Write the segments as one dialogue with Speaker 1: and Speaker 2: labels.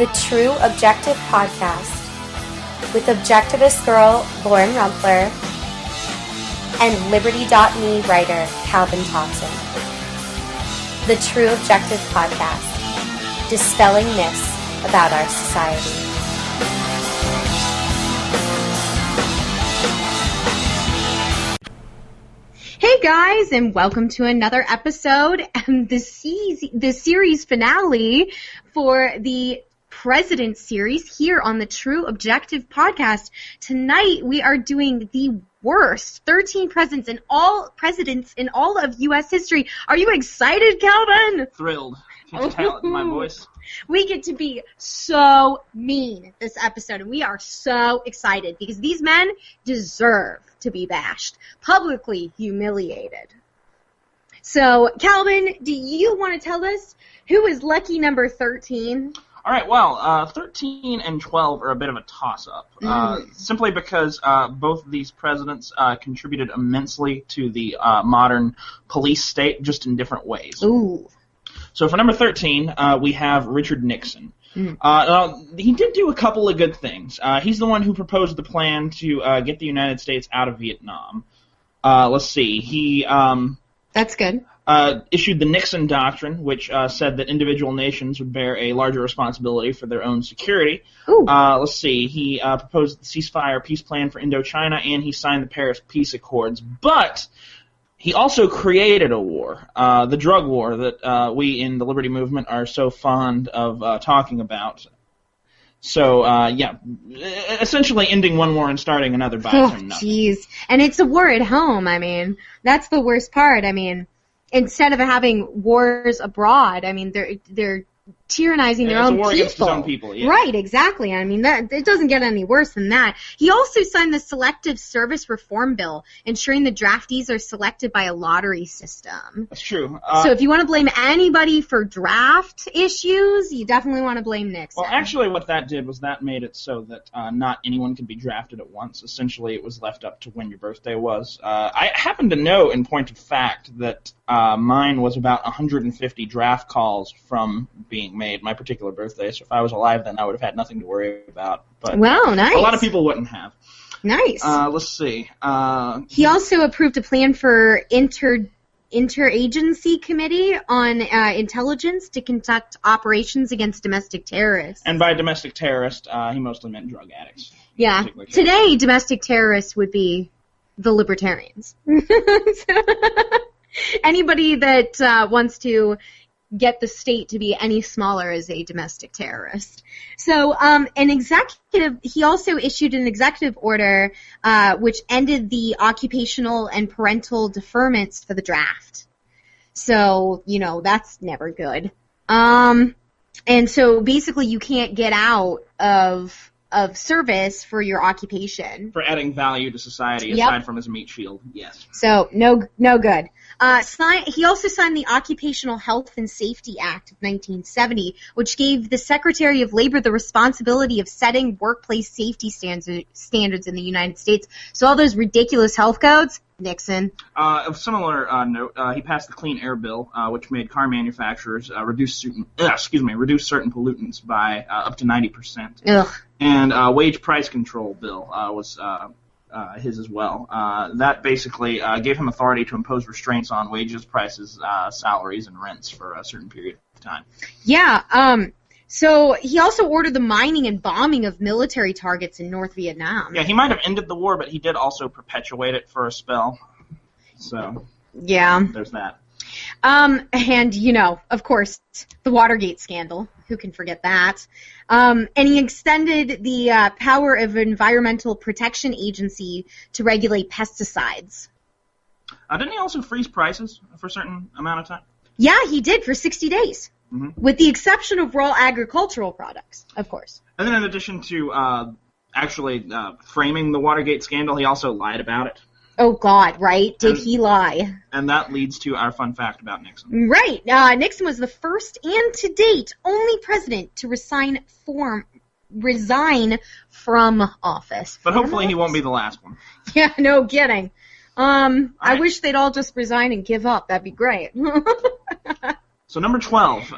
Speaker 1: the True Objective Podcast with Objectivist girl Lauren Rumpler and Liberty.me writer Calvin Thompson. The True Objective Podcast, dispelling myths about our society.
Speaker 2: Hey guys, and welcome to another episode and the series finale for the President series here on the True Objective Podcast. Tonight we are doing the worst 13 presidents in all of U.S. history. Are you excited, Calvin?
Speaker 3: Thrilled. Can you tell it in my voice?
Speaker 2: We get to be so mean this episode, and we are so excited because these men deserve to be bashed, publicly humiliated. So, Calvin, do you want to tell us who is lucky number 13?
Speaker 3: All right, well, 13 and 12 are a bit of a toss-up, simply because both of these presidents contributed immensely to the modern police state, just in different ways.
Speaker 2: Ooh.
Speaker 3: So for number 13, we have Richard Nixon. He did do a couple of good things. He's the one who proposed the plan to get the United States out of Vietnam. Let's see. He
Speaker 2: That's good.
Speaker 3: Issued the Nixon Doctrine, which said that individual nations would bear a larger responsibility for their own security. Let's see. He proposed the ceasefire peace plan for Indochina, and he signed the Paris Peace Accords. But he also created a war, the drug war that we in the Liberty Movement are so fond of talking about. So, essentially ending one war and starting another by doing nothing.
Speaker 2: Jeez. And it's a war at home, I mean. That's the worst part. I mean, instead of having wars abroad, I mean, they're tyrannizing their own people.
Speaker 3: It's a war against his own people, yeah.
Speaker 2: Right, exactly. I mean, it doesn't get any worse than that. He also signed the Selective Service Reform Bill, ensuring the draftees are selected by a lottery system.
Speaker 3: That's true.
Speaker 2: So if you want to blame anybody for draft issues, you definitely want to blame Nixon.
Speaker 3: Well, actually what that did was that made it so that not anyone could be drafted at once. Essentially, it was left up to when your birthday was. I happen to know, in point of fact, that mine was about 150 draft calls from being made, my particular birthday, so if I was alive then I would have had nothing to worry about. But
Speaker 2: wow, nice.
Speaker 3: A lot of people wouldn't have.
Speaker 2: Nice.
Speaker 3: Let's see.
Speaker 2: He also approved a plan for interagency committee on intelligence to conduct operations against domestic terrorists.
Speaker 3: And by domestic terrorist, he mostly meant drug addicts.
Speaker 2: Yeah. Today, domestic terrorists would be the libertarians. Anybody that wants to get the state to be any smaller as a domestic terrorist. So he also issued an executive order which ended the occupational and parental deferments for the draft. So, that's never good. And so basically you can't get out of service for your occupation.
Speaker 3: For adding value to society aside from his meat shield, yes.
Speaker 2: So, no good. He also signed the Occupational Health and Safety Act of 1970, which gave the Secretary of Labor the responsibility of setting workplace safety standards in the United States. So all those ridiculous health codes, Nixon.
Speaker 3: Of similar note, he passed the Clean Air Bill, which made car manufacturers reduce certain pollutants by up to 90%.
Speaker 2: Ugh.
Speaker 3: And wage price control bill was his as well. That basically gave him authority to impose restraints on wages, prices, salaries, and rents for a certain period of time.
Speaker 2: Yeah. So he also ordered the mining and bombing of military targets in North Vietnam.
Speaker 3: Yeah, he might have ended the war, but he did also perpetuate it for a spell. So
Speaker 2: yeah,
Speaker 3: there's that.
Speaker 2: And, of course, the Watergate scandal. Who can forget that? And he extended the power of Environmental Protection Agency to regulate pesticides.
Speaker 3: Didn't he also freeze prices for a certain amount of time?
Speaker 2: Yeah, he did for 60 days.
Speaker 3: Mm-hmm.
Speaker 2: With the exception of raw agricultural products, of course.
Speaker 3: And then in addition to framing the Watergate scandal, he also lied about it.
Speaker 2: Oh, God, right? Did he lie?
Speaker 3: And that leads to our fun fact about Nixon.
Speaker 2: Right. Nixon was the first and, to date, only president to resign from office.
Speaker 3: But hopefully he won't be the last one.
Speaker 2: Yeah, no kidding. I
Speaker 3: right.
Speaker 2: wish they'd all just resign and give up. That'd be great.
Speaker 3: So number 12,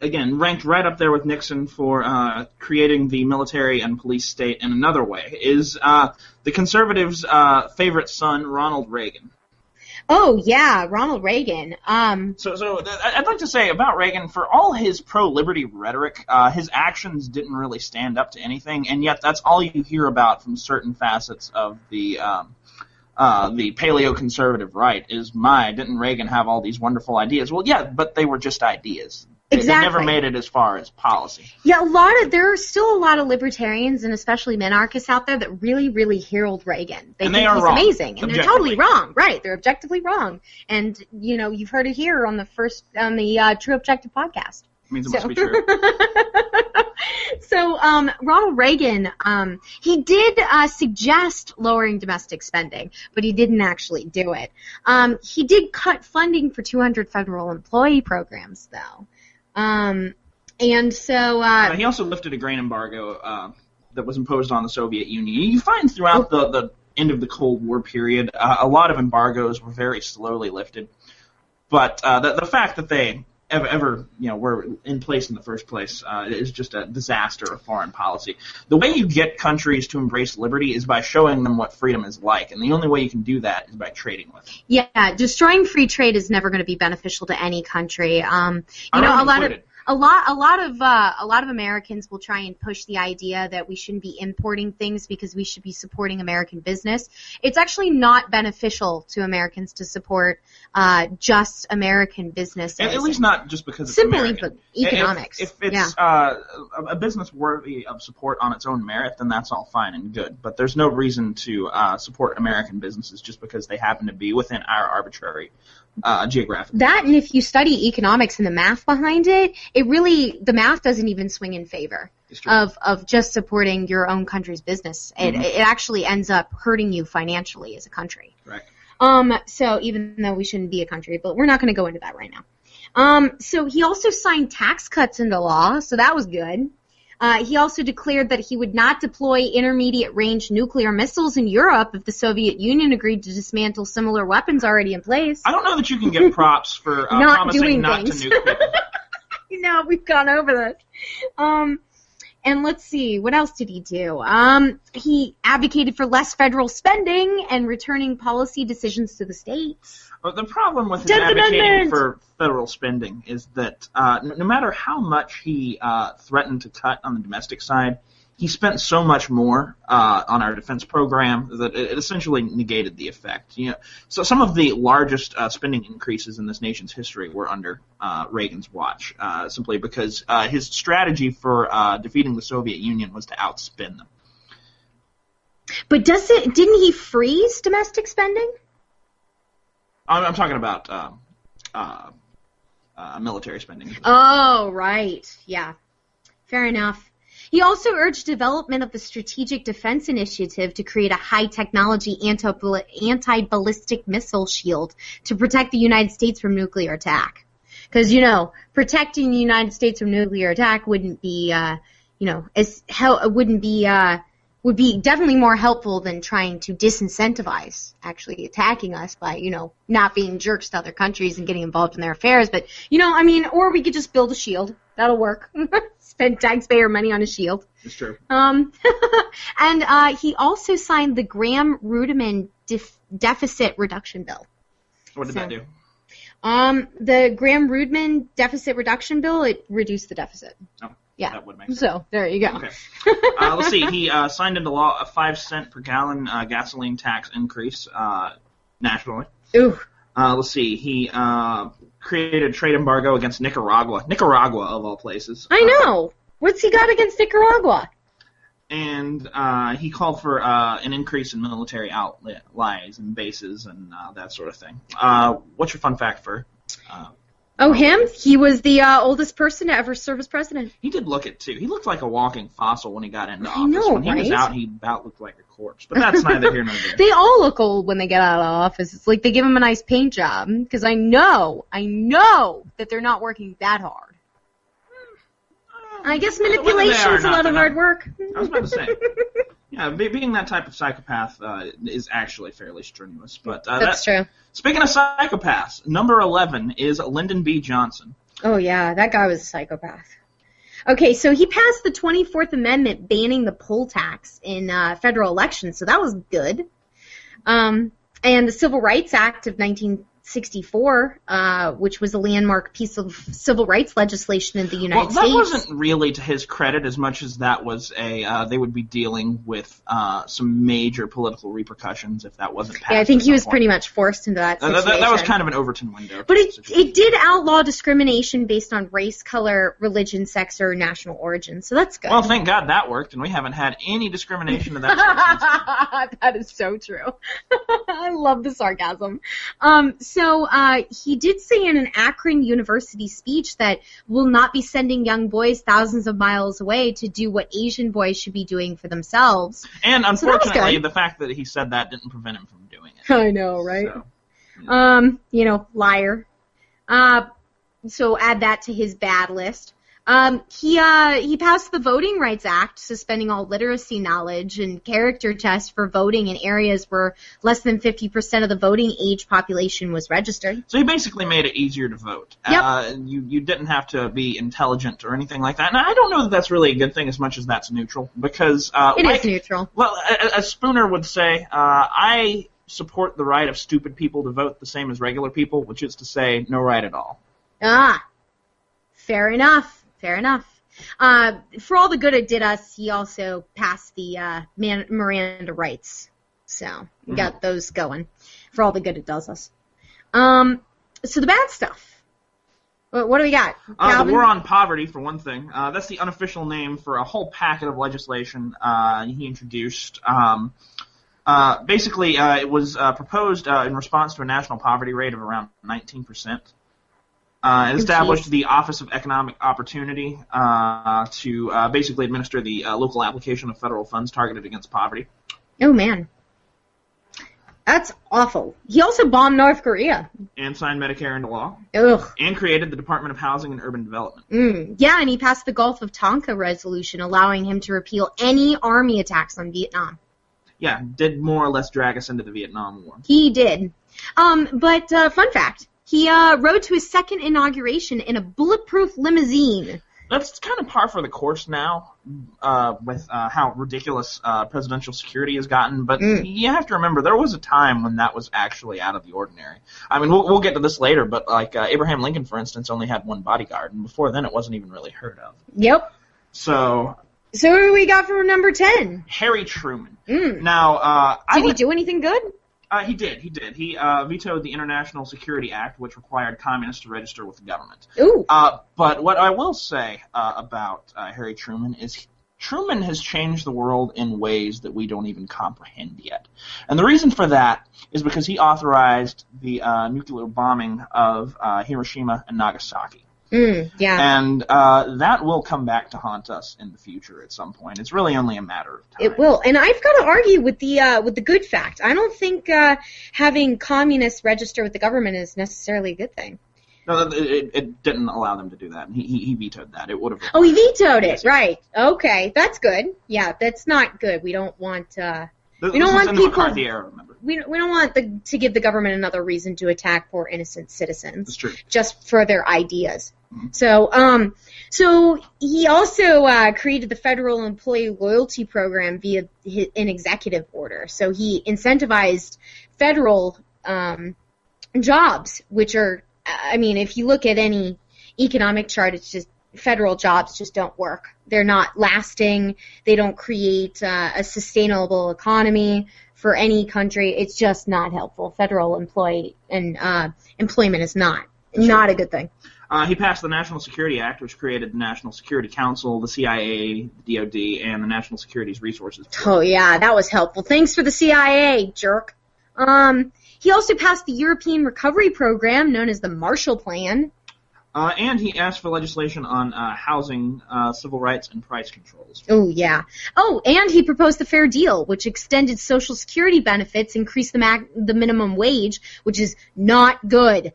Speaker 3: again, ranked right up there with Nixon for creating the military and police state in another way, is the conservatives' favorite son, Ronald Reagan.
Speaker 2: Oh, yeah, Ronald Reagan.
Speaker 3: So I'd like to say about Reagan, for all his pro-liberty rhetoric, his actions didn't really stand up to anything, and yet that's all you hear about from certain facets of the paleo-conservative right is, didn't Reagan have all these wonderful ideas? Well, yeah, but they were just ideas.
Speaker 2: Exactly.
Speaker 3: They never made it as far as policy.
Speaker 2: Yeah, there are still a lot of libertarians and especially minarchists out there that really, really herald Reagan. They think he's amazing, and they're totally wrong. Right, they're objectively wrong. And you've heard it here on the True Objective podcast.
Speaker 3: It means it must be true.
Speaker 2: So Ronald Reagan, he did suggest lowering domestic spending, but he didn't actually do it. He did cut funding for 200 federal employee programs, though. And so
Speaker 3: he also lifted a grain embargo that was imposed on the Soviet Union. You find throughout the end of the Cold War period, a lot of embargoes were very slowly lifted. But the fact that they ever were in place in the first place is just a disaster of foreign policy. The way you get countries to embrace liberty is by showing them what freedom is like, and the only way you can do that is by trading with them.
Speaker 2: Yeah, destroying free trade is never going to be beneficial to any country. A lot of Americans will try and push the idea that we shouldn't be importing things because we should be supporting American business. It's actually not beneficial to Americans to support just American businesses.
Speaker 3: At least not just because it's
Speaker 2: simply
Speaker 3: American.
Speaker 2: Economics.
Speaker 3: If it's a business worthy of support on its own merit, then that's all fine and good. But there's no reason to support American businesses just because they happen to be within our arbitrary geographic.
Speaker 2: That, and if you study economics and the math behind it, the math doesn't even swing in favor of just supporting your own country's business. Mm-hmm. It actually ends up hurting you financially as a country.
Speaker 3: Right.
Speaker 2: So even though we shouldn't be a country, but we're not going to go into that right now. So he also signed tax cuts into law, so that was good. He also declared that he would not deploy intermediate-range nuclear missiles in Europe if the Soviet Union agreed to dismantle similar weapons already in place.
Speaker 3: I don't know that you can get props for promising not to nuke people.
Speaker 2: No, we've gone over that. And let's see, what else did he do? He advocated for less federal spending and returning policy decisions to the states.
Speaker 3: Well, the problem with his advocating for federal spending is that no matter how much he threatened to cut on the domestic side, he spent so much more on our defense program that it essentially negated the effect. So some of the largest spending increases in this nation's history were under Reagan's watch, simply because his strategy for defeating the Soviet Union was to outspend them.
Speaker 2: But didn't he freeze domestic spending?
Speaker 3: I'm talking about military spending.
Speaker 2: Oh, right. Yeah. Fair enough. He also urged development of the Strategic Defense Initiative to create a high-technology anti-ballistic missile shield to protect the United States from nuclear attack. Because, protecting the United States from nuclear attack wouldn't be, would be definitely more helpful than trying to disincentivize actually attacking us by, not being jerks to other countries and getting involved in their affairs. But, or we could just build a shield. That'll work. Spend taxpayer money on a shield.
Speaker 3: It's true.
Speaker 2: And he also signed the Gramm-Rudman Deficit Reduction Bill.
Speaker 3: What did that do?
Speaker 2: The Gramm-Rudman Deficit Reduction Bill, it reduced the deficit.
Speaker 3: Oh.
Speaker 2: Yeah.
Speaker 3: That would make sense.
Speaker 2: So, there you go.
Speaker 3: Okay. Let's see. He signed into law a 5-cent per gallon gasoline tax increase nationally.
Speaker 2: Ooh.
Speaker 3: Let's see. He created a trade embargo against Nicaragua. Nicaragua, of all places.
Speaker 2: I know. What's he got against Nicaragua?
Speaker 3: And he called for an increase in military outlays and bases and that sort of thing. What's your fun fact for...
Speaker 2: him? He was the oldest person to ever serve as president.
Speaker 3: He did look it, too. He looked like a walking fossil when he got into office.
Speaker 2: I know,
Speaker 3: when he was out, he about looked like a corpse. But that's neither here nor there.
Speaker 2: They all look old when they get out of office. It's like they give them a nice paint job. Because I know that they're not working that hard. I guess manipulation's a lot of hard work.
Speaker 3: I was about to say. Yeah, being that type of psychopath is actually fairly strenuous. But
Speaker 2: that's true.
Speaker 3: Speaking of psychopaths, number 11 is Lyndon B. Johnson.
Speaker 2: Oh, yeah, that guy was a psychopath. Okay, so he passed the 24th Amendment banning the poll tax in federal elections, so that was good. And the Civil Rights Act of 1964, which was a landmark piece of civil rights legislation in the United States.
Speaker 3: Well, that wasn't really to his credit as much as that was they would be dealing with some major political repercussions if that wasn't passed.
Speaker 2: Yeah, I think he was pretty much forced into that situation.
Speaker 3: That was kind of an Overton window.
Speaker 2: But it did outlaw discrimination based on race, color, religion, sex, or national origin, so that's good.
Speaker 3: Well, thank God that worked, and we haven't had any discrimination of that sort since.
Speaker 2: That is so true. I love the sarcasm. So he did say in an Akron University speech that we'll not be sending young boys thousands of miles away to do what Asian boys should be doing for themselves.
Speaker 3: And unfortunately, the fact that he said that didn't prevent him from doing it.
Speaker 2: I know, right? So, liar. So add that to his bad list. He passed the Voting Rights Act, suspending all literacy knowledge and character tests for voting in areas where less than 50% of the voting age population was registered.
Speaker 3: So he basically made it easier to vote.
Speaker 2: Yep.
Speaker 3: You didn't have to be intelligent or anything like that. And I don't know that that's really a good thing as much as that's neutral, because
Speaker 2: it is neutral.
Speaker 3: Well, as Spooner would say, I support the right of stupid people to vote the same as regular people, which is to say, no right at all.
Speaker 2: Fair enough. Fair enough. For all the good it did us, he also passed the Miranda rights. So we got those going. For all the good it does us. So the bad stuff. What do we got?
Speaker 3: The war on poverty, for one thing. That's the unofficial name for a whole packet of legislation he introduced. Basically, it was proposed in response to a national poverty rate of around 19%. It established the Office of Economic Opportunity to basically administer the local application of federal funds targeted against poverty.
Speaker 2: Oh, man. That's awful. He also bombed North Korea.
Speaker 3: And signed Medicare into law.
Speaker 2: Ugh.
Speaker 3: And created the Department of Housing and Urban Development.
Speaker 2: Yeah, and he passed the Gulf of Tonkin resolution, allowing him to repeal any army attacks on Vietnam.
Speaker 3: Yeah, did more or less drag us into the Vietnam War.
Speaker 2: He did. But fun fact. He rode to his second inauguration in a bulletproof limousine.
Speaker 3: That's kind of par for the course now with how ridiculous presidential security has gotten. But you have to remember, there was a time when that was actually out of the ordinary. I mean, we'll get to this later, but like Abraham Lincoln, for instance, only had one bodyguard. And before then, it wasn't even really heard of.
Speaker 2: Yep.
Speaker 3: So
Speaker 2: what do we got for number 10?
Speaker 3: Harry Truman. Now,
Speaker 2: did he do anything good?
Speaker 3: He did. He vetoed the International Security Act, which required communists to register with the government.
Speaker 2: Ooh.
Speaker 3: But what I will say about Harry Truman is Truman has changed the world in ways that we don't even comprehend yet. And the reason for that is because he authorized the nuclear bombing of Hiroshima and Nagasaki.
Speaker 2: Yeah.
Speaker 3: And that will come back to haunt us in the future at some point. It's really only a matter of time.
Speaker 2: It will. And I've got to argue with the good fact. I don't think having communists register with the government is necessarily a good thing.
Speaker 3: No, it didn't allow them to do that. He vetoed that. It would have.
Speaker 2: Oh, he vetoed it. Right. Okay, that's good. Yeah, that's not good. We don't want. We don't want people.
Speaker 3: McCarthy era, remember.
Speaker 2: We don't want to give the government another reason to attack poor innocent citizens.
Speaker 3: That's true.
Speaker 2: Just for their ideas. Mm-hmm. So he also created the Federal Employee Loyalty Program via an executive order. So he incentivized federal jobs, which are, I mean, if you look at any economic chart, it's just federal jobs just don't work. They're not lasting. They don't create a sustainable economy for any country. It's just not helpful. Federal employment is not a good thing.
Speaker 3: He passed the National Security Act, which created the National Security Council, the CIA, the DoD, and the National Securities Resources Board.
Speaker 2: Oh, yeah, that was helpful. Thanks for the CIA, jerk. He also passed the European Recovery Program, known as the Marshall Plan.
Speaker 3: And he asked for legislation on housing, civil rights, and price controls.
Speaker 2: Oh, yeah. Oh, and he proposed the Fair Deal, which extended Social Security benefits, increased the minimum wage, which is not good.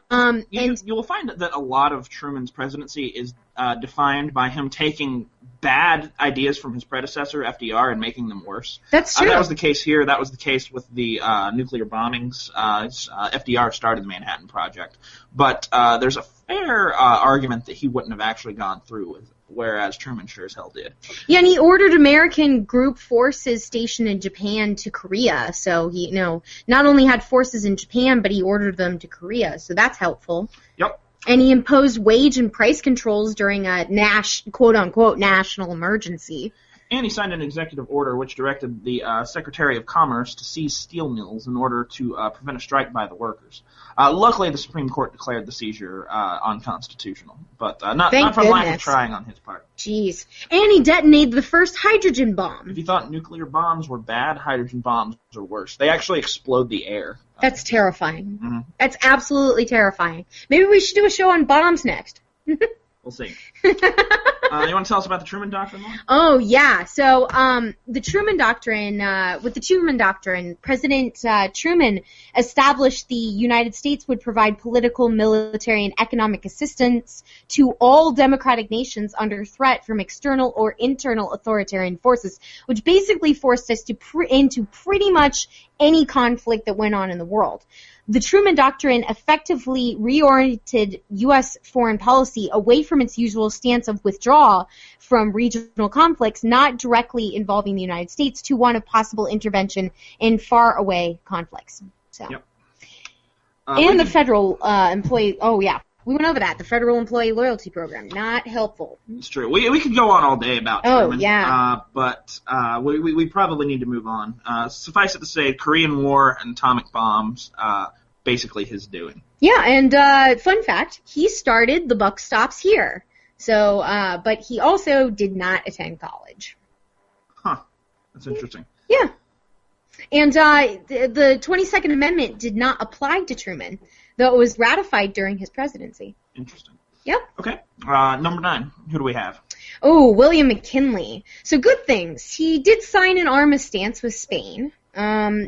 Speaker 3: You will find that a lot of Truman's presidency is defined by him taking bad ideas from his predecessor, FDR, and making them worse.
Speaker 2: That's true.
Speaker 3: That was the case here. That was the case with the nuclear bombings. FDR started the Manhattan Project. But there's fair argument that he wouldn't have actually gone through with, whereas Truman sure as hell did.
Speaker 2: Yeah, and he ordered American group forces stationed in Japan to Korea. So he, not only had forces in Japan, but he ordered them to Korea. So that's helpful.
Speaker 3: Yep.
Speaker 2: And he imposed wage and price controls during a quote-unquote national emergency.
Speaker 3: And he signed an executive order which directed the Secretary of Commerce to seize steel mills in order to prevent a strike by the workers. Luckily, the Supreme Court declared the seizure unconstitutional, but not from lack of trying on his part.
Speaker 2: Jeez. And he detonated the first hydrogen bomb.
Speaker 3: If you thought nuclear bombs were bad, hydrogen bombs are worse. They actually explode the air.
Speaker 2: That's terrifying.
Speaker 3: Mm-hmm.
Speaker 2: That's absolutely terrifying. Maybe we should do a show on bombs next.
Speaker 3: We'll see. You want to tell us about the Truman Doctrine, Lauren?
Speaker 2: Oh, yeah. So the Truman Doctrine, with the Truman Doctrine, President Truman established the United States would provide political, military, and economic assistance to all democratic nations under threat from external or internal authoritarian forces, which basically forced us into pretty much any conflict that went on in the world. The Truman Doctrine effectively reoriented U.S. foreign policy away from its usual stance of withdrawal from regional conflicts not directly involving the United States to one of possible intervention in faraway conflicts. So,
Speaker 3: yep.
Speaker 2: And the federal employee. Oh yeah, we went over that. The federal employee loyalty program, not helpful.
Speaker 3: It's true. We could go on all day about Truman.
Speaker 2: Oh yeah.
Speaker 3: But we probably need to move on. Suffice it to say, Korean War and atomic bombs. Basically his doing.
Speaker 2: Yeah, and fun fact, he started The Buck Stops Here. So, but he also did not attend college.
Speaker 3: Huh. That's interesting.
Speaker 2: Yeah. And the 22nd Amendment did not apply to Truman, though it was ratified during his presidency.
Speaker 3: Interesting.
Speaker 2: Yep.
Speaker 3: Okay. Number 9. Who do we have?
Speaker 2: Oh, William McKinley. So good things. He did sign an armistice with Spain.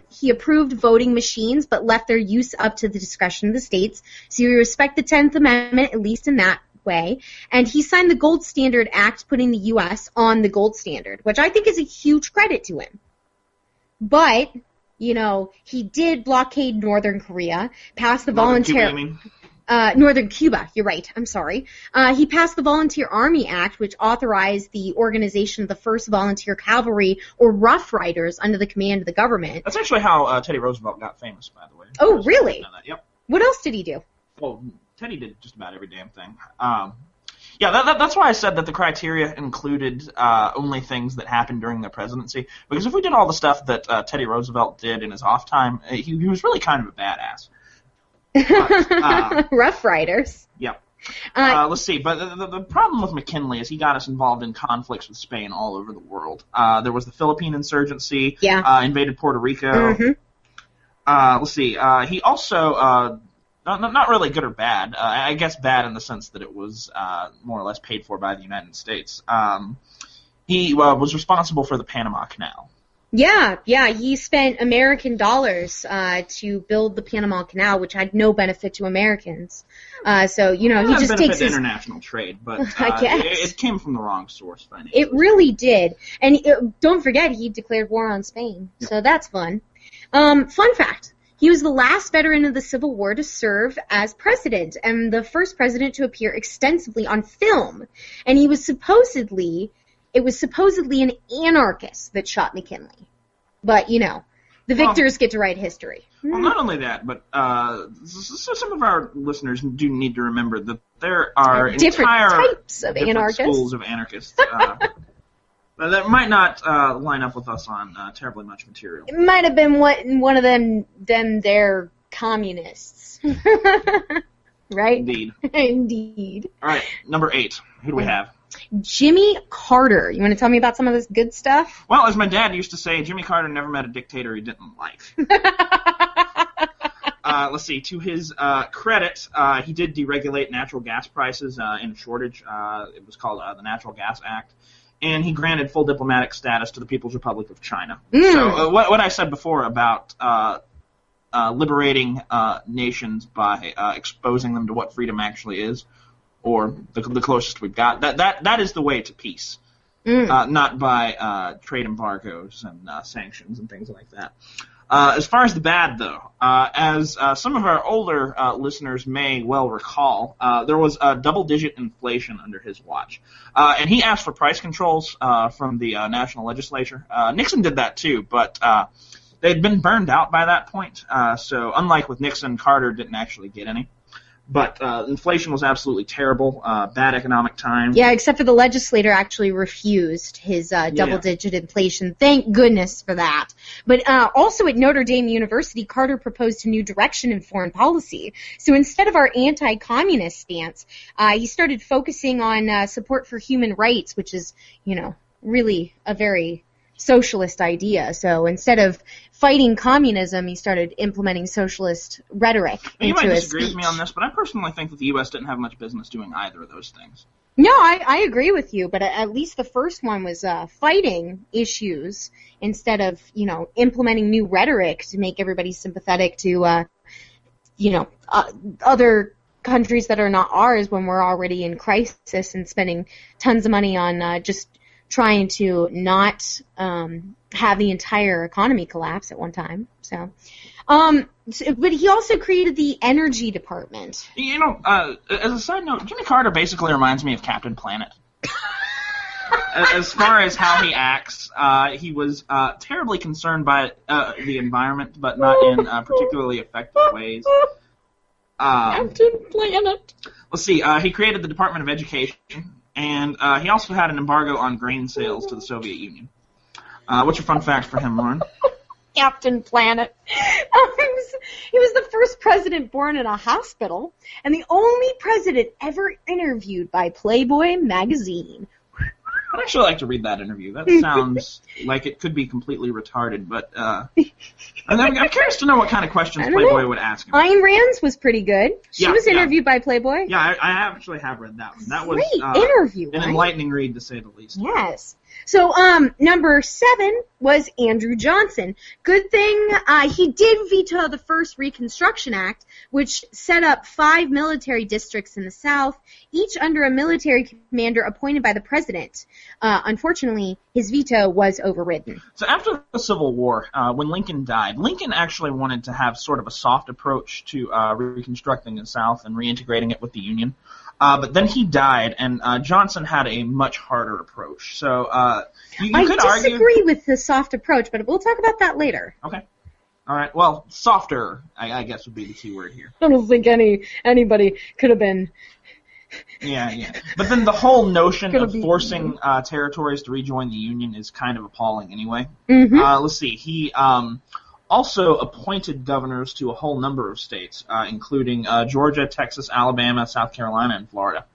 Speaker 2: He approved voting machines, but left their use up to the discretion of the states. So you respect the 10th Amendment, at least in that way. And he signed the Gold Standard Act, putting the U.S. on the gold standard, which I think is a huge credit to him. But, he did blockade Northern Korea, passed the voluntary... Northern Cuba, you're right, I'm sorry. He passed the Volunteer Army Act, which authorized the organization of the first volunteer cavalry, or Rough Riders, under the command of the government.
Speaker 3: That's actually how Teddy Roosevelt got famous, by the way.
Speaker 2: Oh, really?
Speaker 3: Yep.
Speaker 2: What else did he do?
Speaker 3: Well, Teddy did just about every damn thing. That's why I said that the criteria included only things that happened during the presidency, because if we did all the stuff that Teddy Roosevelt did in his off time, he was really kind of a badass.
Speaker 2: Rough Riders.
Speaker 3: Yep. Let's see. But the problem with McKinley is he got us involved in conflicts with Spain all over the world. There was the Philippine insurgency.
Speaker 2: Yeah.
Speaker 3: Invaded Puerto Rico.
Speaker 2: Mm-hmm.
Speaker 3: Let's see. He also not really good or bad. I guess bad in the sense that it was more or less paid for by the United States. He was responsible for the Panama Canal.
Speaker 2: Yeah, he spent American dollars to build the Panama Canal, which had no benefit to Americans. So, he just takes his
Speaker 3: international trade, but
Speaker 2: I guess.
Speaker 3: It came from the wrong source financially.
Speaker 2: It really did. And don't forget, he declared war on Spain, so that's fun. Fun fact, he was the last veteran of the Civil War to serve as president, and the first president to appear extensively on film. And it was supposedly an anarchist that shot McKinley. But, the victors get to write history.
Speaker 3: Well, not only that, but so some of our listeners do need to remember that there are
Speaker 2: different types of
Speaker 3: different schools of anarchists. That might not line up with us on terribly much material.
Speaker 2: It might have been one of them they're communists. Right?
Speaker 3: Indeed.
Speaker 2: Indeed.
Speaker 3: All right, number 8. Who do we have?
Speaker 2: Jimmy Carter. You want to tell me about some of this good stuff?
Speaker 3: Well, as my dad used to say, Jimmy Carter never met a dictator he didn't like. Let's see. To his credit, he did deregulate natural gas prices in a shortage. It was called the Natural Gas Act. And he granted full diplomatic status to the People's Republic of China. So what I said before about liberating nations by exposing them to what freedom actually is, or the closest we've got, that is the way to peace, not by trade embargoes and sanctions and things like that. As far as the bad, though, as some of our older listeners may well recall, there was double-digit inflation under his watch. And he asked for price controls from the national legislature. Nixon did that too, but they'd been burned out by that point. So unlike with Nixon, Carter didn't actually get any. But inflation was absolutely terrible, bad economic time.
Speaker 2: Yeah, except for the legislator actually refused his double-digit inflation. Thank goodness for that. But also at Notre Dame University, Carter proposed a new direction in foreign policy. So instead of our anti-communist stance, he started focusing on support for human rights, which is, really a very socialist idea. So instead of fighting communism, he started implementing socialist rhetoric
Speaker 3: You
Speaker 2: into
Speaker 3: might
Speaker 2: his
Speaker 3: disagree
Speaker 2: speech.
Speaker 3: with me on this, but I personally think that the U.S. didn't have much business doing either of those things.
Speaker 2: No, I agree with you, but at least the first one was fighting issues instead of, implementing new rhetoric to make everybody sympathetic to, other countries that are not ours when we're already in crisis and spending tons of money on just trying to not have the entire economy collapse at one time. So, but he also created the Energy Department.
Speaker 3: As a side note, Jimmy Carter basically reminds me of Captain Planet. As far as how he acts, he was terribly concerned by the environment, but not in particularly effective ways.
Speaker 2: Captain Planet.
Speaker 3: Let's see. He created the Department of Education, and he also had an embargo on grain sales to the Soviet Union. What's your fun fact for him, Lauren?
Speaker 2: Captain Planet. He was the first president born in a hospital, and the only president ever interviewed by Playboy magazine.
Speaker 3: I'd actually like to read that interview. That sounds like it could be completely retarded, but I'm curious to know what kind of questions Playboy would ask him.
Speaker 2: Ayn Rand's was pretty good. She was interviewed by Playboy.
Speaker 3: Yeah, I actually have read that one. That was
Speaker 2: great interview,
Speaker 3: an enlightening read, to say the least.
Speaker 2: Yes. So, number 7 was Andrew Johnson. Good thing he did veto the first Reconstruction Act, which set up 5 military districts in the South, each under a military commander appointed by the president. Unfortunately, his veto was overridden.
Speaker 3: So after the Civil War, when Lincoln died, Lincoln actually wanted to have sort of a soft approach to reconstructing the South and reintegrating it with the Union. But then he died, and Johnson had a much harder approach. So you could argue...
Speaker 2: I disagree with the soft approach, but we'll talk about that later.
Speaker 3: Okay. All right. Well, softer, I guess, would be the key word here.
Speaker 2: I don't think anybody could have been...
Speaker 3: Yeah. But then the whole notion of forcing territories to rejoin the Union is kind of appalling anyway.
Speaker 2: Mm-hmm.
Speaker 3: Let's see. He also appointed governors to a whole number of states, including Georgia, Texas, Alabama, South Carolina, and Florida.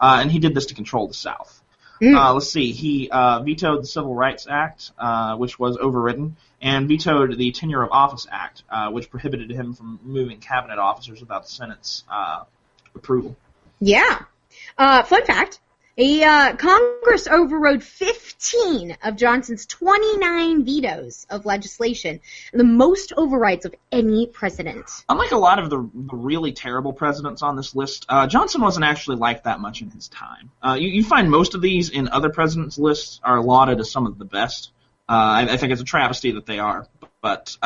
Speaker 3: And he did this to control the South. Let's see. He vetoed the Civil Rights Act, which was overridden, and vetoed the Tenure of Office Act, which prohibited him from removing cabinet officers without the Senate's approval.
Speaker 2: Yeah. Fun fact. Congress overrode 15 of Johnson's 29 vetoes of legislation, the most overrides of any president.
Speaker 3: Unlike a lot of the really terrible presidents on this list, Johnson wasn't actually liked that much in his time. You find most of these in other presidents' lists are lauded as some of the best. I think it's a travesty that they are. But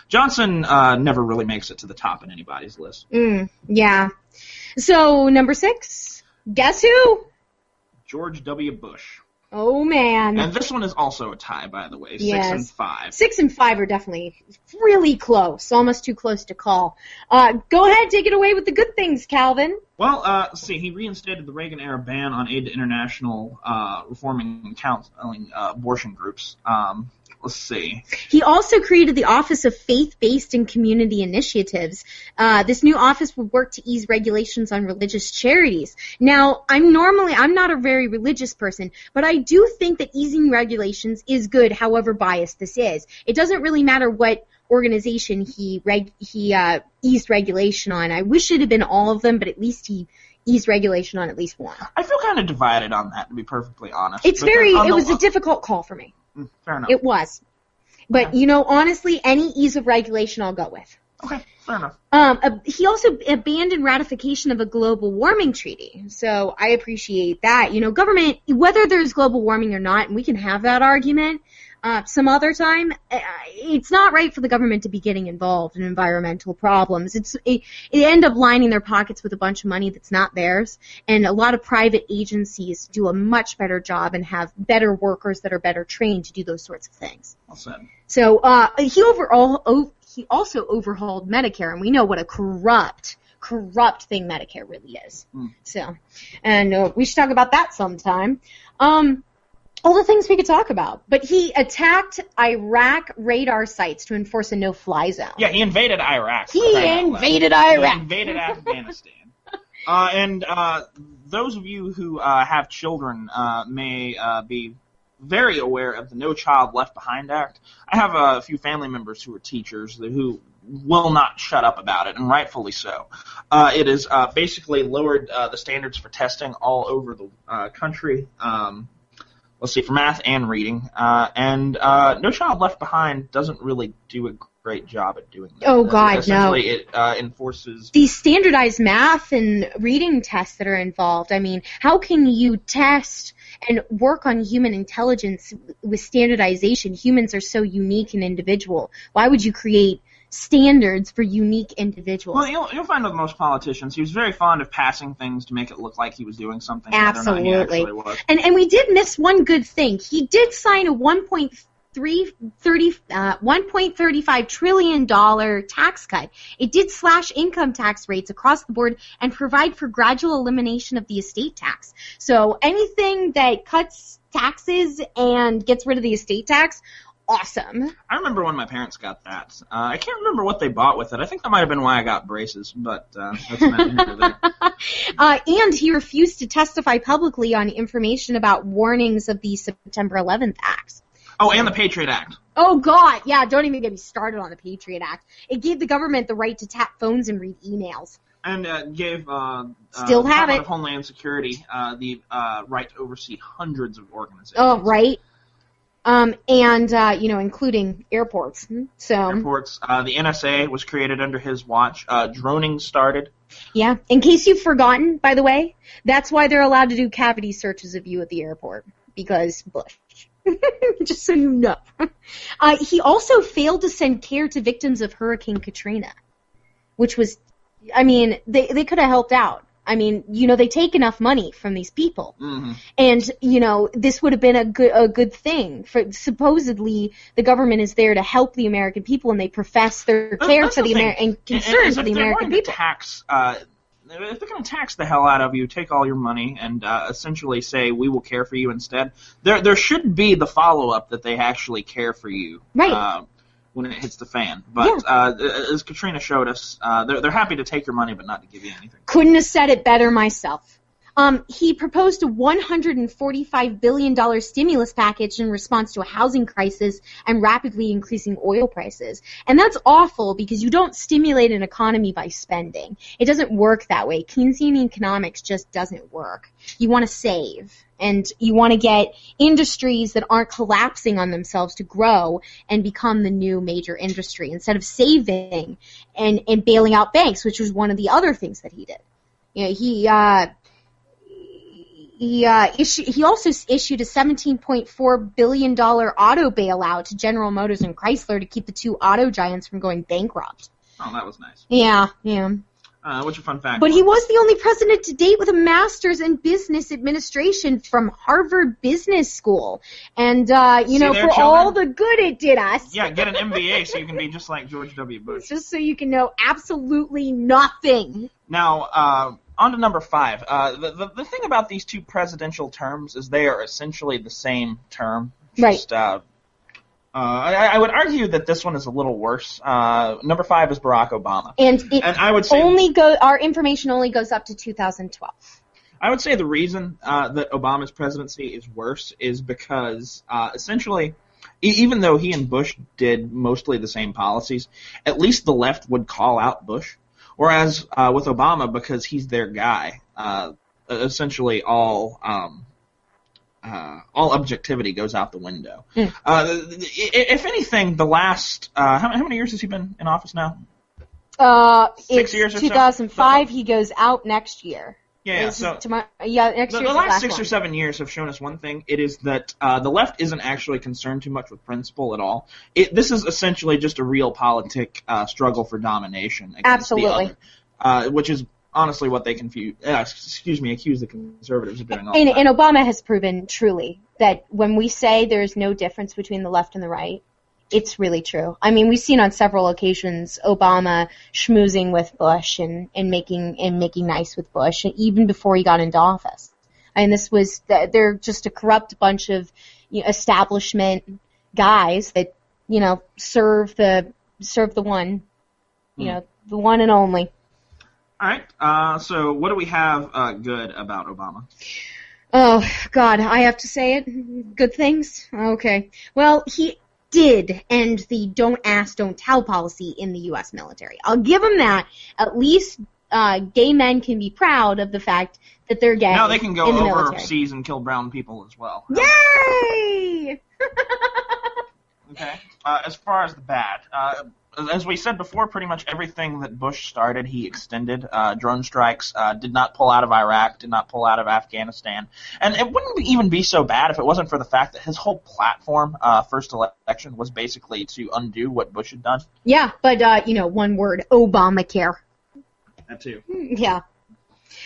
Speaker 3: Johnson never really makes it to the top in anybody's list.
Speaker 2: Yeah. So, number 6, guess who?
Speaker 3: George W. Bush.
Speaker 2: Oh, man.
Speaker 3: And this one is also a tie, by the way, 6 and 5.
Speaker 2: 6 and 5 are definitely really close, almost too close to call. Go ahead, take it away with the good things, Calvin.
Speaker 3: Well, let's see, he reinstated the Reagan-era ban on aid to international reforming and counseling abortion groups. Let's see.
Speaker 2: He also created the Office of Faith-Based and Community Initiatives. This new office would work to ease regulations on religious charities. Now, I'm not a very religious person, but I do think that easing regulations is good, however biased this is. It doesn't really matter what organization he eased regulation on. I wish it had been all of them, but at least he eased regulation on at least one.
Speaker 3: I feel kind of divided on that, to be perfectly honest.
Speaker 2: It was a difficult call for me.
Speaker 3: Fair enough.
Speaker 2: It was. But, honestly, any ease of regulation I'll go with.
Speaker 3: Okay, fair enough.
Speaker 2: He also abandoned ratification of a global warming treaty. So I appreciate that. Government, whether there's global warming or not, and we can have that argument, Some other time, it's not right for the government to be getting involved in environmental problems. It end up lining their pockets with a bunch of money that's not theirs, and a lot of private agencies do a much better job and have better workers that are better trained to do those sorts of things.
Speaker 3: Well said.
Speaker 2: So he also overhauled Medicare, and we know what a corrupt thing Medicare really is. So, and we should talk about that sometime. All the things we could talk about. But he attacked Iraq radar sites to enforce a no-fly zone.
Speaker 3: Yeah, he invaded Iraq.
Speaker 2: He invaded Iraq.
Speaker 3: He invaded Afghanistan. And those of you who have children may be very aware of the No Child Left Behind Act. I have a few family members who are teachers who will not shut up about it, and rightfully so. It has basically lowered the standards for testing all over the country. Let's see, for math and reading. And No Child Left Behind doesn't really do a great job at doing that.
Speaker 2: Oh, God,
Speaker 3: Essentially, it enforces...
Speaker 2: these standardized math and reading tests that are involved. I mean, how can you test and work on human intelligence with standardization? Humans are so unique and individual. Why would you create standards for unique individuals?
Speaker 3: Well, you'll find with most politicians, he was very fond of passing things to make it look like he was doing something.
Speaker 2: Absolutely.
Speaker 3: Whether or not he actually was.
Speaker 2: And we did miss one good thing. He did sign a $1.35 trillion tax cut. It did slash income tax rates across the board and provide for gradual elimination of the estate tax. So anything that cuts taxes and gets rid of the estate tax, awesome.
Speaker 3: I remember when my parents got that. I can't remember what they bought with it. I think that might have been why I got braces, but that's neither here nor there.
Speaker 2: And he refused to testify publicly on information about warnings of the September 11th acts.
Speaker 3: Oh, and the Patriot Act.
Speaker 2: Oh, God. Yeah, don't even get me started on the Patriot Act. It gave the government the right to tap phones and read emails.
Speaker 3: And gave
Speaker 2: Still have
Speaker 3: Department
Speaker 2: it.
Speaker 3: of Homeland Security the right to oversee hundreds of organizations.
Speaker 2: Oh, right. Including airports.
Speaker 3: Airports. The NSA was created under his watch. Droning started.
Speaker 2: Yeah. In case you've forgotten, by the way, that's why they're allowed to do cavity searches of you at the airport. Because Bush. Just so you know. He also failed to send care to victims of Hurricane Katrina, which was, they could have helped out. They take enough money from these people, and this would have been a good thing. For supposedly the government is there to help the American people, and they profess their care for the American concern for the American people.
Speaker 3: If they're going to tax the hell out of you, take all your money, and essentially say we will care for you instead, there should be the follow-up that they actually care for you.
Speaker 2: Right.
Speaker 3: When it hits the fan. But as Katrina showed us, they're happy to take your money but not to give you anything.
Speaker 2: Couldn't have said it better myself. He proposed a $145 billion stimulus package in response to a housing crisis and rapidly increasing oil prices. And that's awful because you don't stimulate an economy by spending. It doesn't work that way. Keynesian economics just doesn't work. You want to save. And you want to get industries that aren't collapsing on themselves to grow and become the new major industry instead of saving and bailing out banks, which was one of the other things that he did. He also issued a $17.4 billion auto bailout to General Motors and Chrysler to keep the two auto giants from going bankrupt.
Speaker 3: Oh, that was nice.
Speaker 2: Yeah.
Speaker 3: What's your fun fact?
Speaker 2: But he was the only president to date with a master's in business administration from Harvard Business School. And, all the good it did us.
Speaker 3: Yeah, get an MBA so you can be just like George W. Bush.
Speaker 2: Just so you can know absolutely nothing.
Speaker 3: Now, on to number 5. The thing about these two presidential terms is they are essentially the same term. Just,
Speaker 2: right.
Speaker 3: I would argue that this one is a little worse. Number 5 is Barack Obama.
Speaker 2: And
Speaker 3: I would say
Speaker 2: our information only goes up to 2012.
Speaker 3: I would say the reason that Obama's presidency is worse is because essentially, even though he and Bush did mostly the same policies, at least the left would call out Bush. Whereas with Obama, because he's their guy, essentially all objectivity goes out the window. If anything, the last how many years has he been in office now?
Speaker 2: 6
Speaker 3: years or
Speaker 2: 2005.
Speaker 3: so?
Speaker 2: He goes out next year.
Speaker 3: Yeah.
Speaker 2: Next
Speaker 3: the last 6 or 7 years have shown us one thing. It is that the left isn't actually concerned too much with principle at all. This is essentially just a realpolitik struggle for domination against the other, which is honestly what they accuse the conservatives of doing all the time.
Speaker 2: And Obama has proven truly that when we say there's no difference between the left and the right, it's really true. I mean, we've seen on several occasions Obama schmoozing with Bush and making nice with Bush, even before he got into office. I mean, they're just a corrupt bunch of establishment guys that serve the one, the one and only.
Speaker 3: All right. So what do we have good about Obama?
Speaker 2: Oh, God, I have to say it? Good things? Okay. Well, he did end the don't ask, don't tell policy in the U.S. military. I'll give him that. At least gay men can be proud of the fact that they're gay.
Speaker 3: Now they can go overseas and kill brown people as well.
Speaker 2: Yay!
Speaker 3: Okay. As far as the bad, as we said before, pretty much everything that Bush started, he extended. Drone strikes, did not pull out of Iraq, did not pull out of Afghanistan. And it wouldn't even be so bad if it wasn't for the fact that his whole platform, first election, was basically to undo what Bush had done.
Speaker 2: Yeah, but, one word, Obamacare.
Speaker 3: That too.
Speaker 2: Yeah.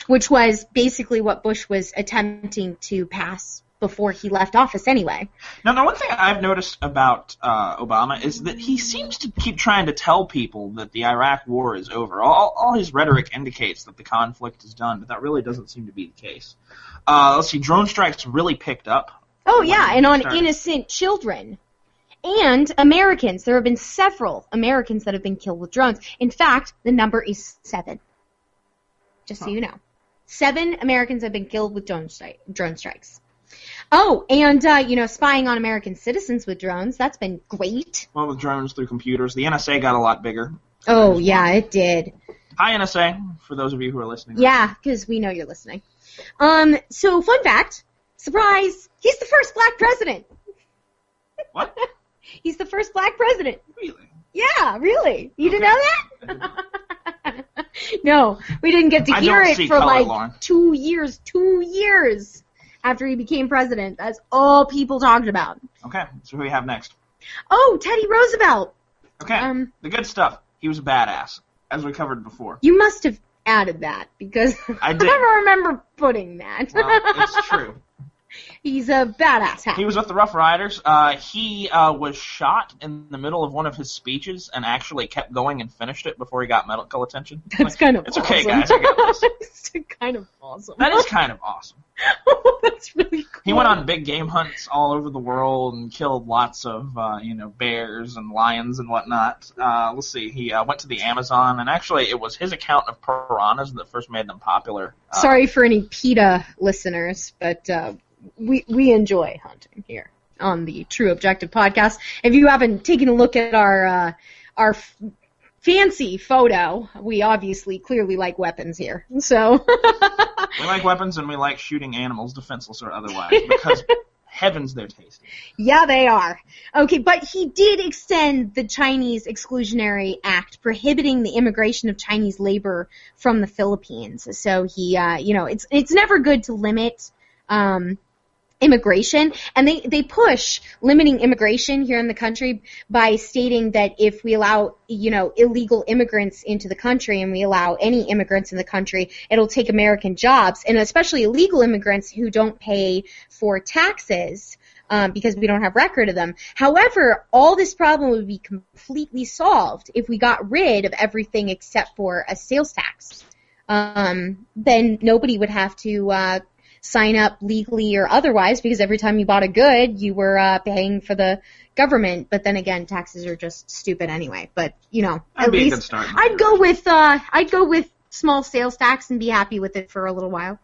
Speaker 2: Which was basically what Bush was attempting to pass before he left office anyway.
Speaker 3: Now, the one thing I've noticed about Obama is that he seems to keep trying to tell people that the Iraq war is over. All his rhetoric indicates that the conflict is done, but that really doesn't seem to be the case. Let's see, drone strikes really picked up.
Speaker 2: Oh, yeah, and on innocent children. And Americans. There have been several Americans that have been killed with drones. In fact, the number is 7. Just so you know. 7 Americans have been killed with drone strikes. Oh, and, spying on American citizens with drones, that's been great.
Speaker 3: Well, with drones through computers, the NSA got a lot bigger.
Speaker 2: Oh, yeah, it did.
Speaker 3: Hi, NSA, for those of you who are listening.
Speaker 2: Yeah, because we know you're listening. So, fun fact, surprise, he's the first black president.
Speaker 3: What?
Speaker 2: He's the first black president.
Speaker 3: Really?
Speaker 2: Yeah, really. You didn't know that? No, we didn't get to hear it for
Speaker 3: Lauren.
Speaker 2: 2 years. 2 years. After he became president. That's all people talked about.
Speaker 3: Okay, so who do we have next?
Speaker 2: Oh, Teddy Roosevelt.
Speaker 3: Okay, the good stuff. He was a badass, as we covered before.
Speaker 2: You must have added that, because
Speaker 3: I did.
Speaker 2: never remember putting that.
Speaker 3: Well, it's true.
Speaker 2: He's a badass.
Speaker 3: He was with the Rough Riders. He was shot in the middle of one of his speeches and actually kept going and finished it before he got medical attention.
Speaker 2: That's kind of awesome.
Speaker 3: It's okay, guys. I got this.
Speaker 2: It's kind of awesome.
Speaker 3: That is kind of awesome.
Speaker 2: Oh, that's really cool.
Speaker 3: He went on big game hunts all over the world and killed lots of, bears and lions and whatnot. Let's see. He went to the Amazon, and actually it was his account of piranhas that first made them popular.
Speaker 2: Sorry for any PETA listeners, but we enjoy hunting here on the True Objective podcast. If you haven't taken a look at our fancy photo, we obviously clearly like weapons here. So
Speaker 3: we like weapons and we like shooting animals, defenseless or otherwise, because heavens, they're tasty.
Speaker 2: Yeah, they are. Okay, but he did extend the Chinese Exclusionary Act prohibiting the immigration of Chinese labor from the Philippines. So he, it's never good to limit immigration, and they push limiting immigration here in the country by stating that if we allow, illegal immigrants into the country and we allow any immigrants in the country, it'll take American jobs, and especially illegal immigrants who don't pay for taxes because we don't have record of them. However, all this problem would be completely solved if we got rid of everything except for a sales tax. Then nobody would have to sign up legally or otherwise, because every time you bought a good, you were paying for the government. But then again, taxes are just stupid anyway. But at least I'd go with small sales tax and be happy with it for a little while.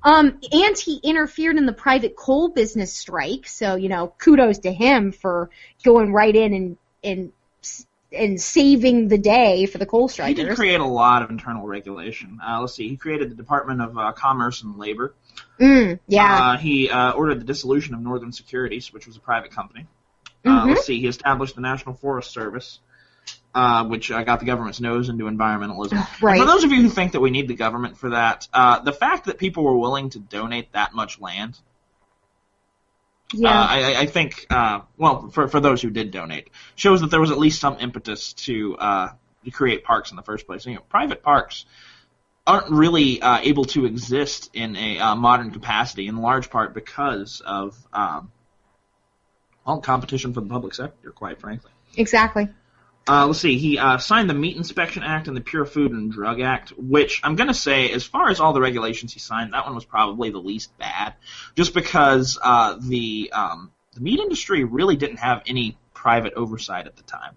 Speaker 2: And he interfered in the private coal business strike, so kudos to him for going right in and saving the day for the coal strikers.
Speaker 3: He did create a lot of internal regulation. Let's see, he created the Department of Commerce and Labor.
Speaker 2: Yeah.
Speaker 3: He ordered the dissolution of Northern Securities, which was a private company. Let's see, he established the National Forest Service. which got the government's nose into environmentalism.
Speaker 2: Right.
Speaker 3: And for those of you who think that we need the government for that, the fact that people were willing to donate that much land, I think, for those who did donate, shows that there was at least some impetus to create parks in the first place. Private parks aren't really able to exist in a modern capacity, in large part because of competition for the public sector, quite frankly.
Speaker 2: Exactly.
Speaker 3: Let's see. He signed the Meat Inspection Act and the Pure Food and Drug Act, which I'm going to say, as far as all the regulations he signed, that one was probably the least bad, just because the meat industry really didn't have any private oversight at the time.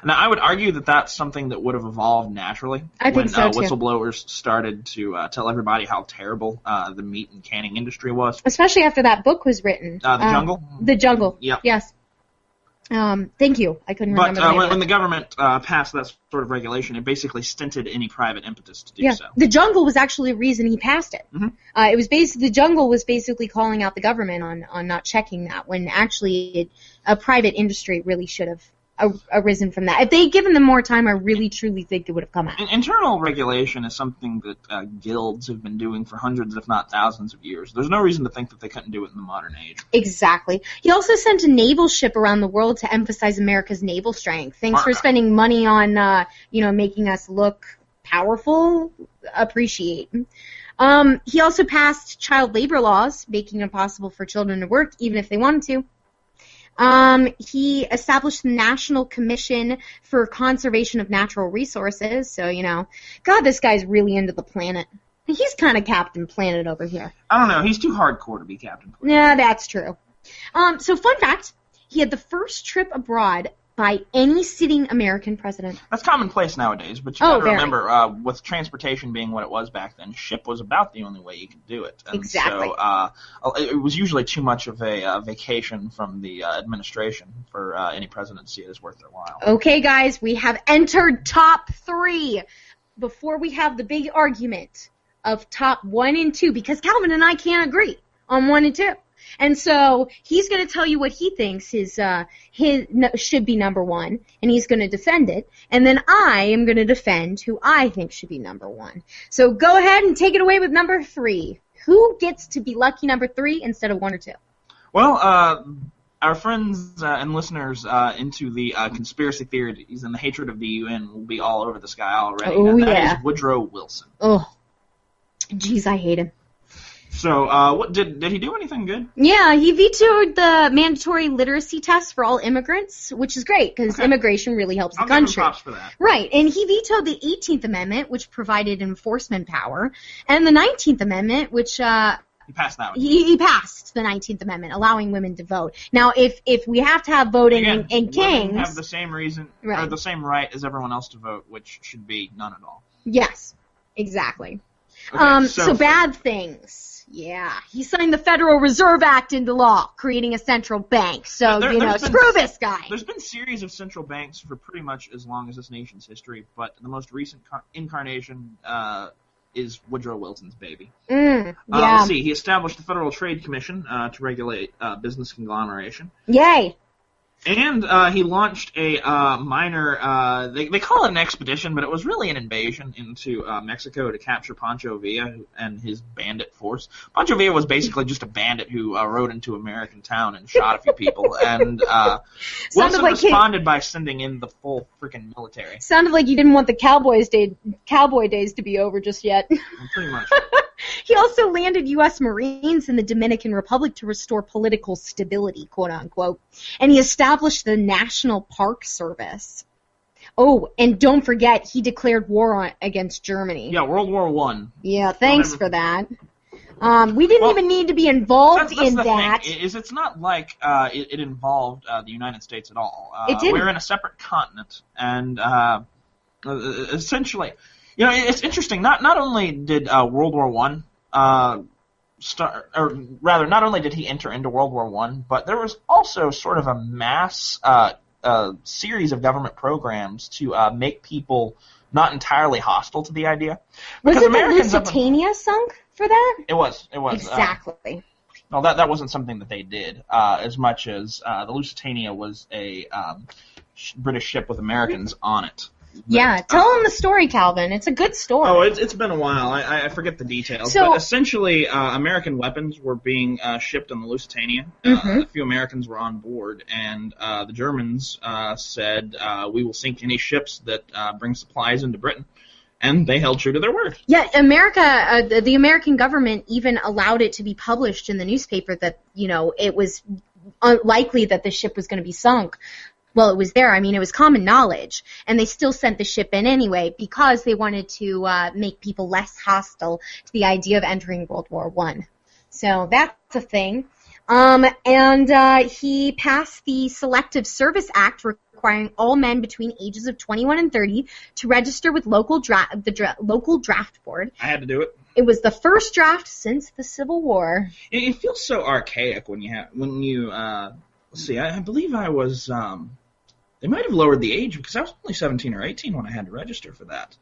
Speaker 3: Now, I would argue that that's something that would have evolved naturally
Speaker 2: when
Speaker 3: whistleblowers started to tell everybody how terrible the meat and canning industry was.
Speaker 2: Especially after that book was written.
Speaker 3: The Jungle?
Speaker 2: The Jungle.
Speaker 3: Yeah.
Speaker 2: Yes. Thank you. I couldn't remember the name.
Speaker 3: But when the government passed that sort of regulation, it basically stinted any private impetus to do so.
Speaker 2: The Jungle was actually the reason he passed it.
Speaker 3: Mm-hmm.
Speaker 2: It was the Jungle was basically calling out the government on not checking that, when actually a private industry really should have arisen from that. If they'd given them more time, I really truly think it would have come out.
Speaker 3: Internal regulation is something that guilds have been doing for hundreds, if not thousands of years. There's no reason to think that they couldn't do it in the modern age.
Speaker 2: Exactly. He also sent a naval ship around the world to emphasize America's naval strength. Thanks for spending money on, making us look powerful. Appreciate. He also passed child labor laws, making it impossible for children to work, even if they wanted to. He established the National Commission for Conservation of Natural Resources. So, God, this guy's really into the planet. He's kind of Captain Planet over here.
Speaker 3: I don't know. He's too hardcore to be Captain Planet.
Speaker 2: Yeah, that's true. So, fun fact, he had the first trip abroad by any sitting American president.
Speaker 3: That's commonplace nowadays, but you gotta remember, with transportation being what it was back then, ship was about the only way you could do it. And
Speaker 2: exactly.
Speaker 3: So it was usually too much of a vacation from the administration for any president to see it as worth their while.
Speaker 2: Okay, guys, we have entered top 3 before we have the big argument of top 1 and 2, because Calvin and I can't agree on 1 and 2. And so he's going to tell you what he thinks his should be number 1, and he's going to defend it. And then I am going to defend who I think should be number 1. So go ahead and take it away with number 3. Who gets to be lucky number 3 instead of 1 or 2?
Speaker 3: Well, our friends and listeners into the conspiracy theories and the hatred of the UN will be all over the sky already.
Speaker 2: Oh,
Speaker 3: and that is Woodrow Wilson.
Speaker 2: Oh, jeez, I hate him.
Speaker 3: So, what did he do anything good?
Speaker 2: Yeah, he vetoed the mandatory literacy test for all immigrants, which is great because immigration really helps the country.
Speaker 3: I'll give him props for that.
Speaker 2: Right, and he vetoed the 18th Amendment, which provided enforcement power, and the 19th Amendment, which
Speaker 3: he passed that one.
Speaker 2: He passed the 19th Amendment, allowing women to vote. Now, if we have to have voting in Kings,
Speaker 3: have the same reason or the same right as everyone else to vote, which should be none at all.
Speaker 2: Yes, exactly.
Speaker 3: Okay,
Speaker 2: so bad things. Yeah, he signed the Federal Reserve Act into law, creating a central bank. So, screw this guy.
Speaker 3: There's been a series of central banks for pretty much as long as this nation's history, but the most recent incarnation is Woodrow Wilson's baby. Let's see. He established the Federal Trade Commission to regulate business conglomeration.
Speaker 2: Yay.
Speaker 3: And he launched a minor, they call it an expedition, but it was really an invasion into Mexico to capture Pancho Villa and his bandit force. Pancho Villa was basically just a bandit who rode into American town and shot a few people. And Wilson responded by sending in the full freaking military.
Speaker 2: Sounded like you didn't want the cowboy days to be over just yet.
Speaker 3: Pretty much.
Speaker 2: He also landed U.S. Marines in the Dominican Republic to restore political stability, quote unquote, and he established the National Park Service. Oh, and don't forget, he declared war against Germany.
Speaker 3: Yeah, World War I.
Speaker 2: Yeah, thanks for that. We didn't even need to be involved in that.
Speaker 3: It's not like it involved the United States at all.
Speaker 2: It didn't.
Speaker 3: We're in a separate continent, and essentially... it's interesting. Not only did World War I start, or rather, not only did he enter into World War I, but there was also sort of a mass series of government programs to make people not entirely hostile to the idea.
Speaker 2: Was it the Lusitania sunk for that?
Speaker 3: It was.
Speaker 2: Exactly.
Speaker 3: No, that wasn't something that they did as much as the Lusitania was a British ship with Americans on it.
Speaker 2: Yeah, tell them the story, Calvin. It's a good story.
Speaker 3: Oh, it's been a while. I forget the details. But essentially, American weapons were being shipped on the Lusitania. A few Americans were on board, and the Germans said, we will sink any ships that bring supplies into Britain. And they held true to their word.
Speaker 2: Yeah, the American government even allowed it to be published in the newspaper that, it was unlikely that the ship was going to be sunk. Well, it was there. I mean, it was common knowledge. And they still sent the ship in anyway because they wanted to make people less hostile to the idea of entering World War I. So that's a thing. And he passed the Selective Service Act requiring all men between ages of 21 and 30 to register with local draft board.
Speaker 3: I had to do it.
Speaker 2: It was the first draft since the Civil War.
Speaker 3: It feels so archaic when you let's see, I believe I was they might have lowered the age because I was only 17 or 18 when I had to register for that.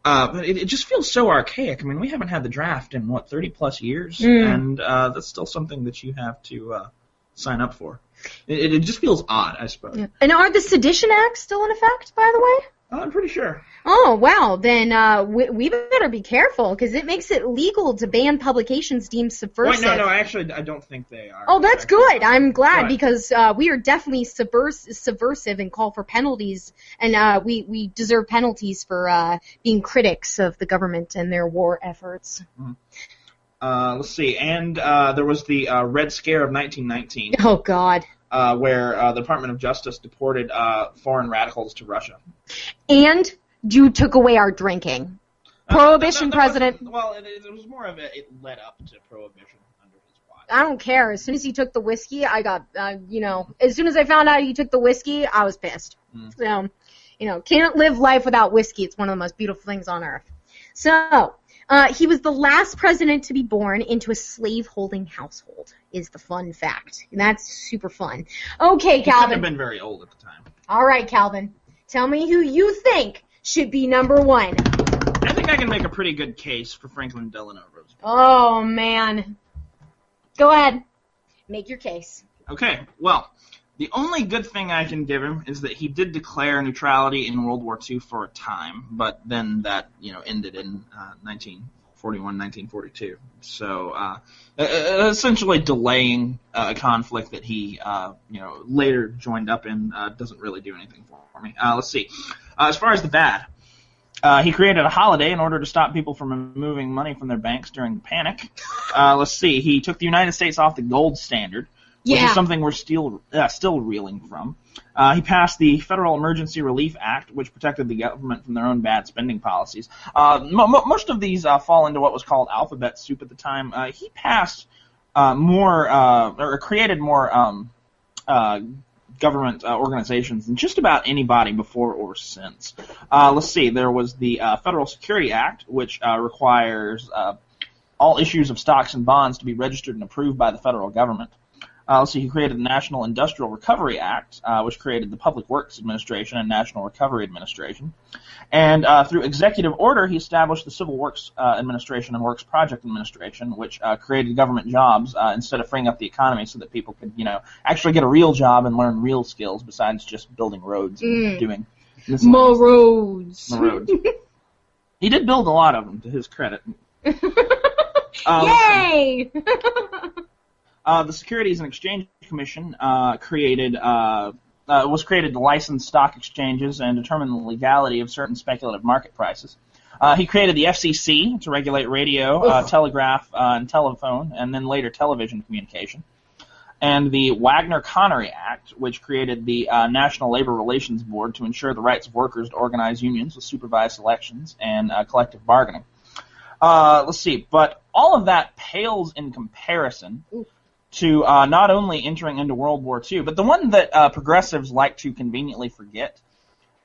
Speaker 3: But it just feels so archaic. I mean, we haven't had the draft in, 30-plus years, and that's still something that you have to sign up for. It just feels odd, I suppose.
Speaker 2: Yeah. And are the Sedition Acts still in effect, by the way?
Speaker 3: I'm pretty sure.
Speaker 2: Oh, wow. Then we better be careful, because it makes it legal to ban publications deemed subversive.
Speaker 3: Wait, no, I don't think they are.
Speaker 2: Oh, that's good. I'm glad, because we are definitely subversive and call for penalties, and we deserve penalties for being critics of the government and their war efforts.
Speaker 3: Let's see. And there was the Red Scare of 1919.
Speaker 2: Oh, God.
Speaker 3: Where the Department of Justice deported foreign radicals to Russia.
Speaker 2: And you took away our drinking. Prohibition, President.
Speaker 3: Well, it was more of it led up to Prohibition under his watch.
Speaker 2: I don't care. As soon as he took the whiskey, I got, as soon as I found out he took the whiskey, I was pissed. So, can't live life without whiskey. It's one of the most beautiful things on earth. So, he was the last president to be born into a slave-holding household, is the fun fact. And that's super fun. Okay, Calvin. He couldn't
Speaker 3: have been very old at the time.
Speaker 2: All right, Calvin. Tell me who you think should be number one.
Speaker 3: I think I can make a pretty good case for Franklin Delano Roosevelt.
Speaker 2: Oh, man. Go ahead. Make your case.
Speaker 3: Okay, well, the only good thing I can give him is that he did declare neutrality in World War II for a time, but then that, ended in 1941, 1942. So, essentially delaying a conflict that he, later joined up in doesn't really do anything for me. Let's see. As far as the bad, he created a holiday in order to stop people from removing money from their banks during the panic. Let's see. He took the United States off the gold standard, which is something we're still reeling from. He passed the Federal Emergency Relief Act, which protected the government from their own bad spending policies. Most of these fall into what was called alphabet soup at the time. He passed created more government organizations than just about anybody before or since. Let's see. There was the Federal Security Act, which requires all issues of stocks and bonds to be registered and approved by the federal government. Let's see, he created the National Industrial Recovery Act, which created the Public Works Administration and National Recovery Administration. And through executive order, he established the Civil Works Administration and Works Project Administration, which created government jobs instead of freeing up the economy so that people could, actually get a real job and learn real skills besides just building roads and doing
Speaker 2: more roads.
Speaker 3: He did build a lot of them, to his credit.
Speaker 2: Yay!
Speaker 3: The Securities and Exchange Commission was created to license stock exchanges and determine the legality of certain speculative market prices. He created the FCC to regulate radio, telegraph, and telephone, and then later television communication. And the Wagner-Connery Act, which created the National Labor Relations Board to ensure the rights of workers to organize unions with supervised elections and collective bargaining. Let's see, but all of that pales in comparison to not only entering into World War II, but the one that progressives like to conveniently forget,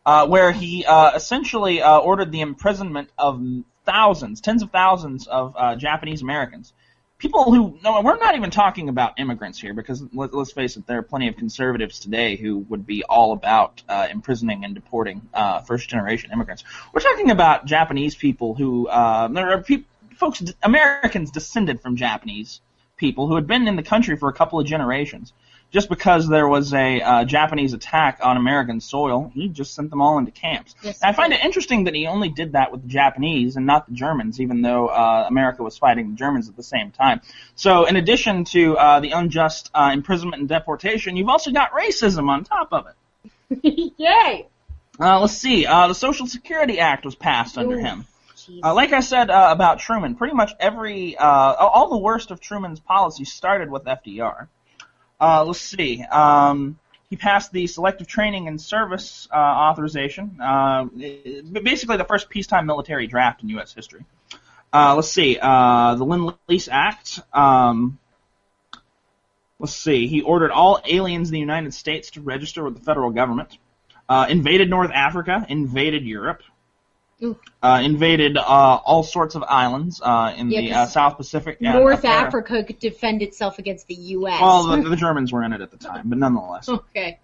Speaker 3: where he essentially ordered the imprisonment of tens of thousands of Japanese Americans. People who, no, we're not even talking about immigrants here, because let's face it, there are plenty of conservatives today who would be all about imprisoning and deporting first-generation immigrants. We're talking about Japanese people who, there are Americans descended from Japanese people who had been in the country for a couple of generations, just because there was a Japanese attack on American soil, he just sent them all into camps.
Speaker 2: Yes,
Speaker 3: I find it interesting that he only did that with the Japanese and not the Germans, even though America was fighting the Germans at the same time. So in addition to the unjust imprisonment and deportation, you've also got racism on top of
Speaker 2: it. Yay!
Speaker 3: Let's see. The Social Security Act was passed under him. Like I said about Truman, pretty much all the worst of Truman's policies started with FDR. Let's see. He passed the Selective Training and Service Authorization, basically the first peacetime military draft in U.S. history. Let's see. The Lend-Lease Act. Let's see. He ordered all aliens in the United States to register with the federal government. Invaded North Africa. Invaded Europe. Invaded all sorts of islands in the South Pacific.
Speaker 2: North Africa could defend itself against the U.S.
Speaker 3: Well, the Germans were in it at the time, but nonetheless.
Speaker 2: Okay.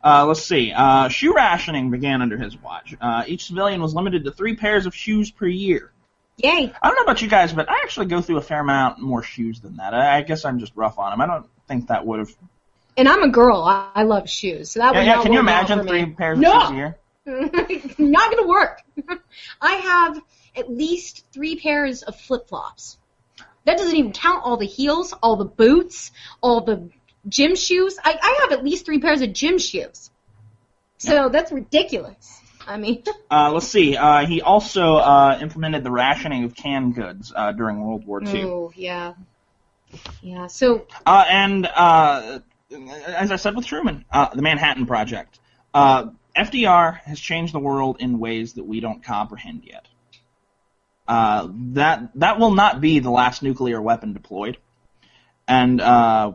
Speaker 3: Let's see. Shoe rationing began under his watch. Each civilian was limited to 3 pairs of shoes per year.
Speaker 2: Yay.
Speaker 3: I don't know about you guys, but I actually go through a fair amount more shoes than that. I guess I'm just rough on them. I don't think that would have...
Speaker 2: And I'm a girl. I love shoes. So that would not
Speaker 3: can you
Speaker 2: work
Speaker 3: imagine
Speaker 2: out for
Speaker 3: 3
Speaker 2: me.
Speaker 3: pairs of shoes a year?
Speaker 2: Not going to work. I have at least 3 pairs of flip-flops. That doesn't even count all the heels, all the boots, all the gym shoes. I have at least 3 pairs of gym shoes. So that's ridiculous. I mean...
Speaker 3: let's see. He also implemented the rationing of canned goods during World War II.
Speaker 2: Oh, yeah. Yeah, so...
Speaker 3: as I said with Truman, the Manhattan Project. FDR has changed the world in ways that we don't comprehend yet. That will not be the last nuclear weapon deployed. And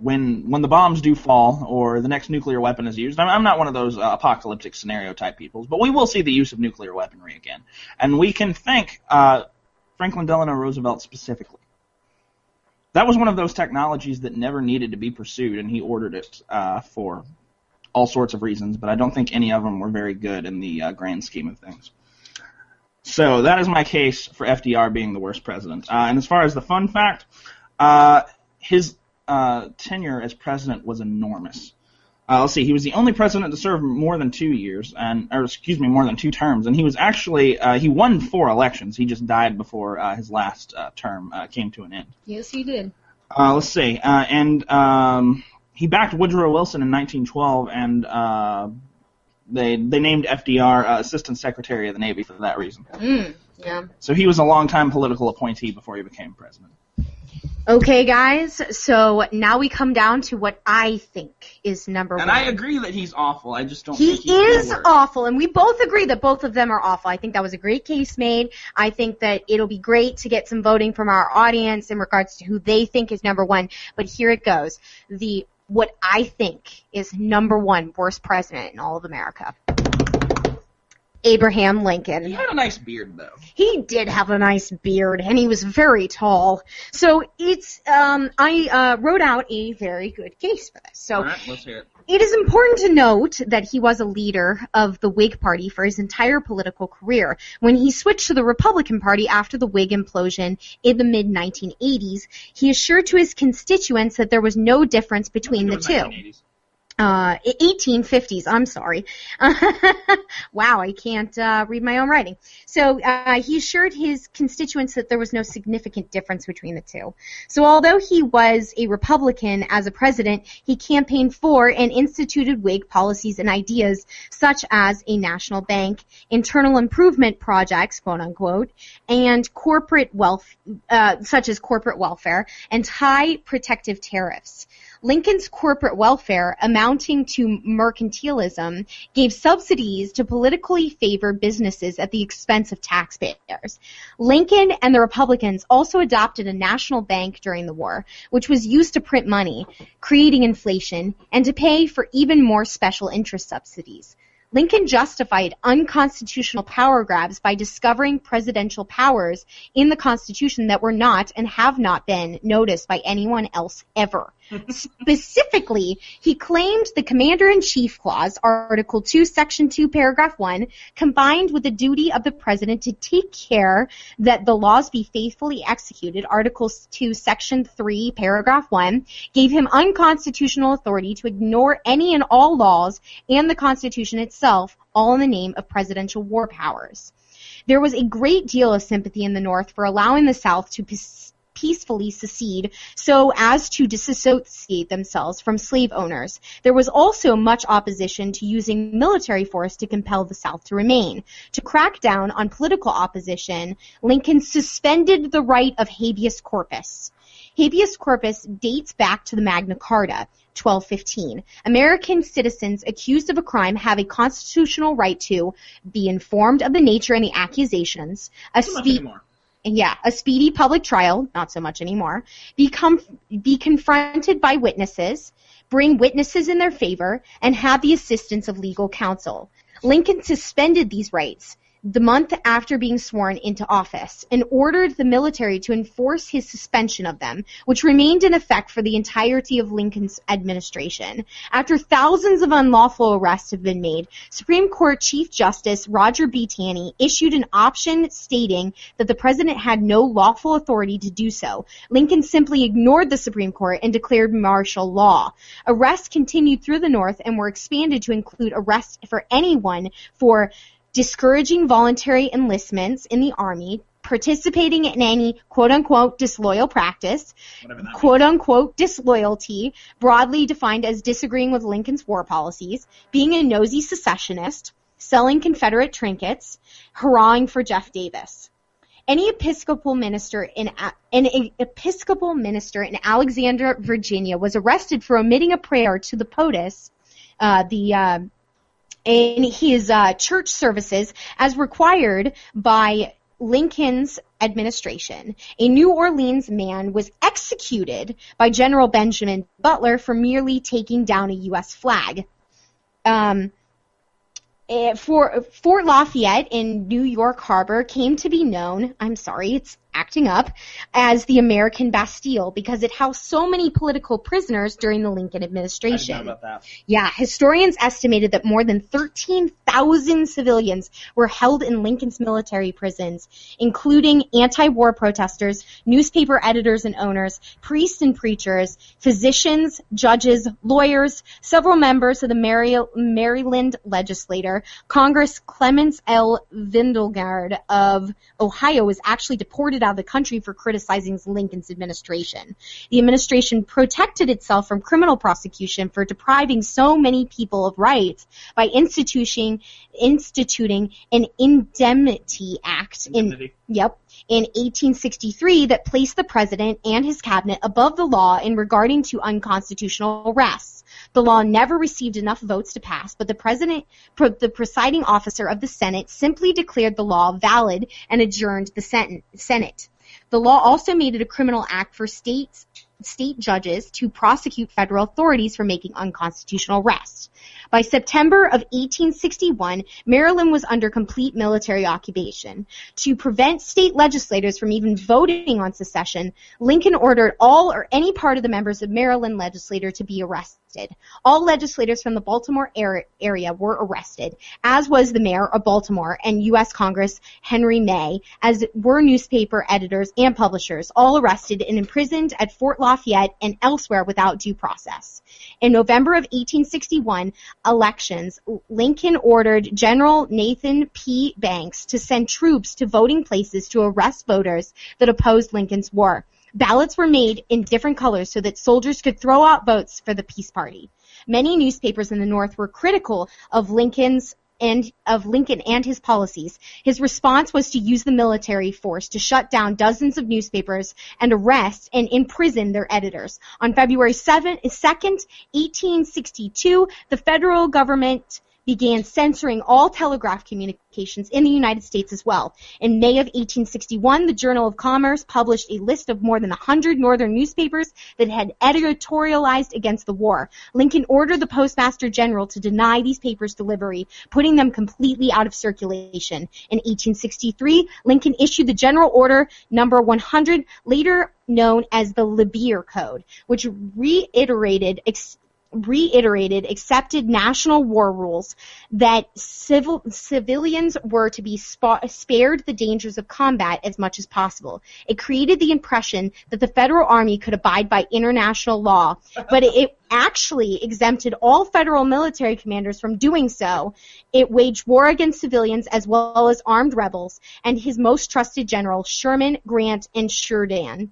Speaker 3: when the bombs do fall or the next nuclear weapon is used, I'm not one of those apocalyptic scenario type people, but we will see the use of nuclear weaponry again. And we can thank Franklin Delano Roosevelt specifically. That was one of those technologies that never needed to be pursued, and he ordered it for all sorts of reasons, but I don't think any of them were very good in the grand scheme of things. So that is my case for FDR being the worst president. And as far as the fun fact, his tenure as president was enormous. Let's see, he was the only president to serve more than 2 years, more than 2 terms, and he was actually, he won 4 elections. He just died before his last term came to an end.
Speaker 2: Yes, he did.
Speaker 3: Let's see, he backed Woodrow Wilson in 1912, and they named FDR Assistant Secretary of the Navy for that reason.
Speaker 2: Yeah.
Speaker 3: So he was a long-time political appointee before he became president.
Speaker 2: Okay, guys, so now we come down to what I think is number 1.
Speaker 3: And I agree that he's awful. I just don't
Speaker 2: think
Speaker 3: he's
Speaker 2: is awful, and we both agree that both of them are awful. I think that was a great case made. I think that it'll be great to get some voting from our audience in regards to who they think is number 1. But here it goes. What I think is number 1 worst president in all of America. Abraham Lincoln.
Speaker 3: He had a nice beard, though.
Speaker 2: He did have a nice beard, and he was very tall. So it's, I wrote out a very good case for this. So
Speaker 3: all right, let's hear it.
Speaker 2: It is important to note that he was a leader of the Whig Party for his entire political career. When he switched to the Republican Party after the Whig implosion in the mid-1980s, he assured to his constituents that there was no difference between the two.
Speaker 3: 1980s.
Speaker 2: 1850s, I'm sorry. Wow, I can't read my own writing. So he assured his constituents that there was no significant difference between the two. So although he was a Republican as a president, he campaigned for and instituted Whig policies and ideas such as a national bank, internal improvement projects, quote unquote, and corporate wealth, such as corporate welfare, and high protective tariffs. Lincoln's corporate welfare, amounting to mercantilism, gave subsidies to politically favored businesses at the expense of taxpayers. Lincoln and the Republicans also adopted a national bank during the war, which was used to print money, creating inflation, and to pay for even more special interest subsidies. Lincoln justified unconstitutional power grabs by discovering presidential powers in the Constitution that were not and have not been noticed by anyone else ever. Specifically, he claimed the Commander-in-Chief Clause, Article 2, Section 2, Paragraph 1, combined with the duty of the President to take care that the laws be faithfully executed, Article 2, Section 3, Paragraph 1, gave him unconstitutional authority to ignore any and all laws and the Constitution itself, all in the name of presidential war powers. There was a great deal of sympathy in the North for allowing the South to peacefully secede so as to disassociate themselves from slave owners. There was also much opposition to using military force to compel the South to remain. To crack down on political opposition, Lincoln suspended the right of habeas corpus. Habeas corpus dates back to the Magna Carta, 1215. American citizens accused of a crime have a constitutional right to be informed of the nature and the accusations, a speedy public trial, not so much anymore, be confronted by witnesses, bring witnesses in their favor, and have the assistance of legal counsel. Lincoln suspended these rights the month after being sworn into office and ordered the military to enforce his suspension of them, which remained in effect for the entirety of Lincoln's administration. After thousands of unlawful arrests have been made, Supreme Court Chief Justice Roger B. Taney issued an option stating that the president had no lawful authority to do so. Lincoln simply ignored the Supreme Court and declared martial law. Arrests continued through the North and were expanded to include arrests for anyone for discouraging voluntary enlistments in the Army, participating in any quote-unquote disloyal practice, quote-unquote disloyalty, broadly defined as disagreeing with Lincoln's war policies, being a nosy secessionist, selling Confederate trinkets, hurrahing for Jeff Davis. Any Episcopal minister in Alexandria, Virginia, was arrested for omitting a prayer to the POTUS, in his church services as required by Lincoln's administration. A New Orleans man was executed by General Benjamin Butler for merely taking down a U.S. flag. For Fort Lafayette in New York Harbor came to be known, it's acting up, as the American Bastille because it housed so many political prisoners during the Lincoln administration.
Speaker 3: I didn't know about that.
Speaker 2: Yeah, historians estimated that more than 13,000 civilians were held in Lincoln's military prisons, including anti-war protesters, newspaper editors and owners, priests and preachers, physicians, judges, lawyers, several members of the Maryland legislature. Congress Clemens L. Vindegard of Ohio was actually deported out of the country for criticizing Lincoln's administration. The administration protected itself from criminal prosecution for depriving so many people of rights by instituting an Indemnity Act in 1863 that placed the president and his cabinet above the law in regarding to unconstitutional arrests. The law never received enough votes to pass, but the presiding officer of the Senate simply declared the law valid and adjourned the Senate. The law also made it a criminal act for state judges to prosecute federal authorities for making unconstitutional arrests. By September of 1861, Maryland was under complete military occupation. To prevent state legislators from even voting on secession, Lincoln ordered all or any part of the members of Maryland legislature to be arrested. All legislators from the Baltimore area were arrested, as was the mayor of Baltimore and U.S. Congress Henry May, as were newspaper editors and publishers, all arrested and imprisoned at Fort Lafayette and elsewhere without due process. In November of 1861 elections, Lincoln ordered General Nathan P. Banks to send troops to voting places to arrest voters that opposed Lincoln's war. Ballots were made in different colors so that soldiers could throw out votes for the peace party. Many newspapers in the North were critical of Lincoln and his policies. His response was to use the military force to shut down dozens of newspapers and arrest and imprison their editors. On February 2nd, 1862, the federal government began censoring all telegraph communications in the United States as well. In May of 1861, the Journal of Commerce published a list of more than 100 northern newspapers that had editorialized against the war. Lincoln ordered the Postmaster General to deny these papers delivery, putting them completely out of circulation. In 1863, Lincoln issued the General Order number 100, later known as the Libyer Code, which reiterated accepted national war rules that civilians were to be spared the dangers of combat as much as possible. It created the impression that the federal army could abide by international law, but it actually exempted all federal military commanders from doing so. It waged war against civilians as well as armed rebels, and his most trusted generals, Sherman, Grant, and Sheridan.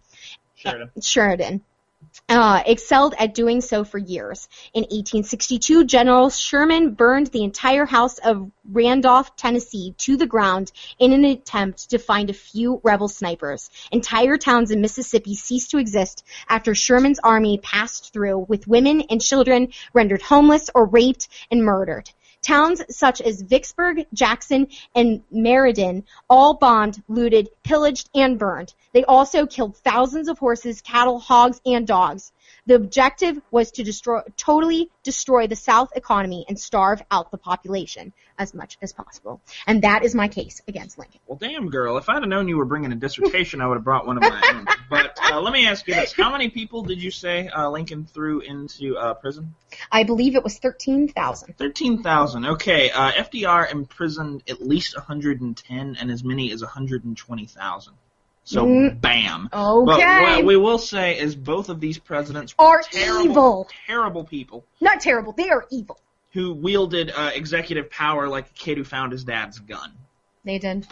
Speaker 2: Excelled at doing so for years. In 1862, General Sherman burned the entire house of Randolph, Tennessee, to the ground in an attempt to find a few rebel snipers. Entire towns in Mississippi ceased to exist after Sherman's army passed through, with women and children rendered homeless or raped and murdered. Towns such as Vicksburg, Jackson, and Meriden all bombed, looted, pillaged, and burned. They also killed thousands of horses, cattle, hogs, and dogs. The objective was to totally destroy the South economy and starve out the population as much as possible. And that is my case against Lincoln.
Speaker 3: Well, damn, girl, if I'd have known you were bringing a dissertation, I would have brought one of my own. But let me ask you this. How many people did you say Lincoln threw into prison?
Speaker 2: I believe it was 13,000.
Speaker 3: 13,000. Okay. FDR imprisoned at least 110 and as many as 120,000. So, bam.
Speaker 2: Okay.
Speaker 3: But what we will say is both of these presidents
Speaker 2: are
Speaker 3: evil. Terrible people.
Speaker 2: Not terrible. They are evil.
Speaker 3: Who wielded executive power like a kid who found his dad's gun.
Speaker 2: They did.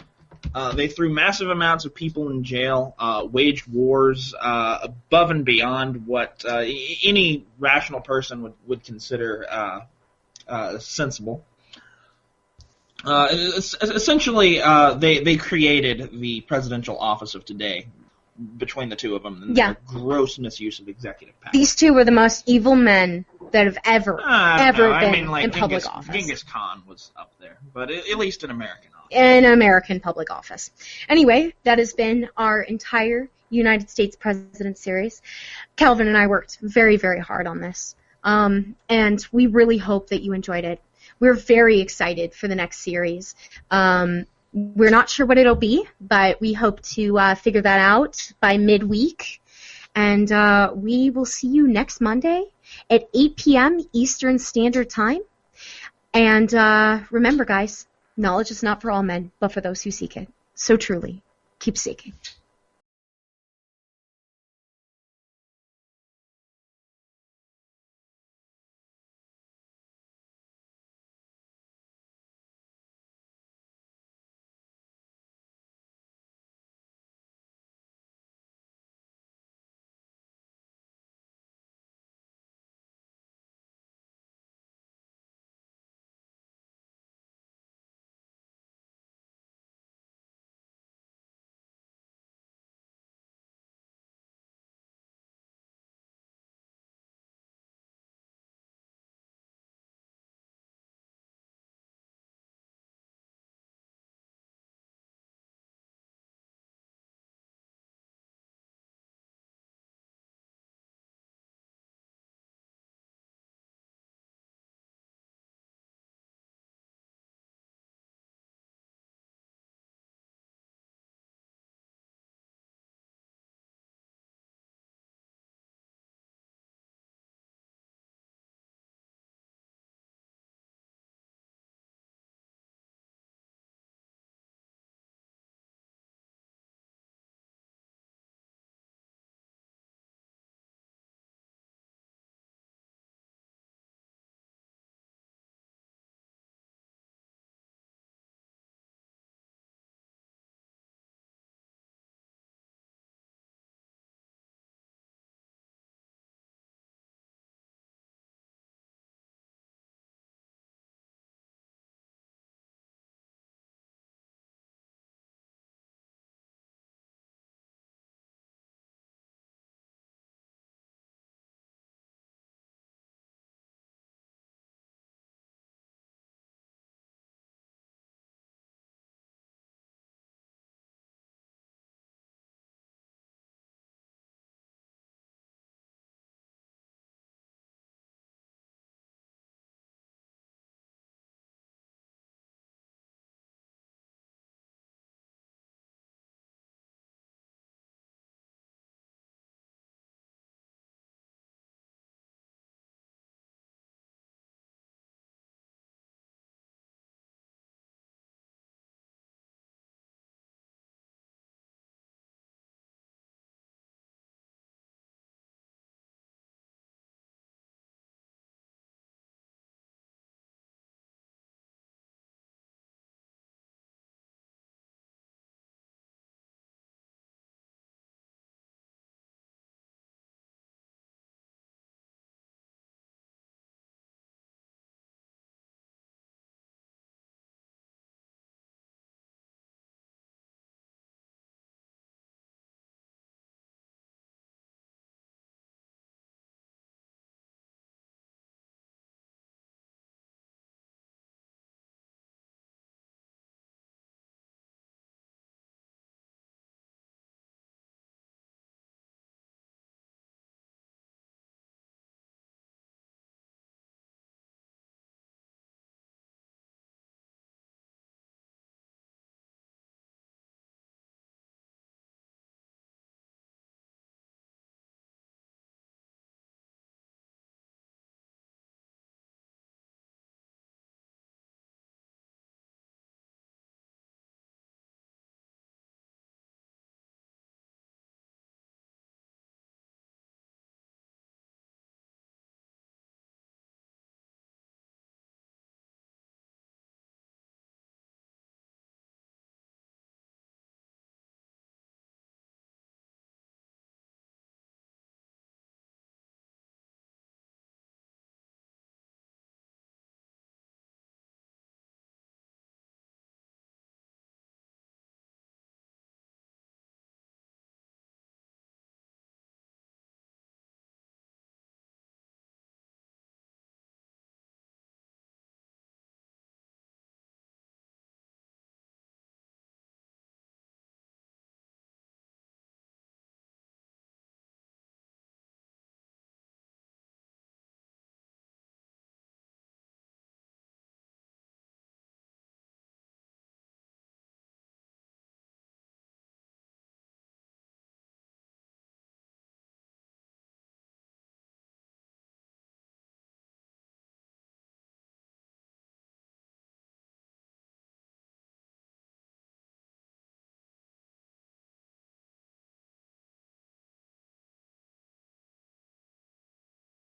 Speaker 3: They threw massive amounts of people in jail, waged wars above and beyond what any rational person would consider sensible. Essentially, they created the presidential office of today between the two of them, and their gross misuse of executive power.
Speaker 2: These two were the most evil men that have ever been in public office.
Speaker 3: Genghis Khan was up there, but at least in American office.
Speaker 2: In American public office. Anyway, that has been our entire United States President series. Calvin and I worked very, very hard on this, and we really hope that you enjoyed it. We're very excited for the next series. We're not sure what it'll be, but we hope to figure that out by midweek. And we will see you next Monday at 8 p.m. Eastern Standard Time. And remember, guys, knowledge is not for all men, but for those who seek it. So truly, keep seeking.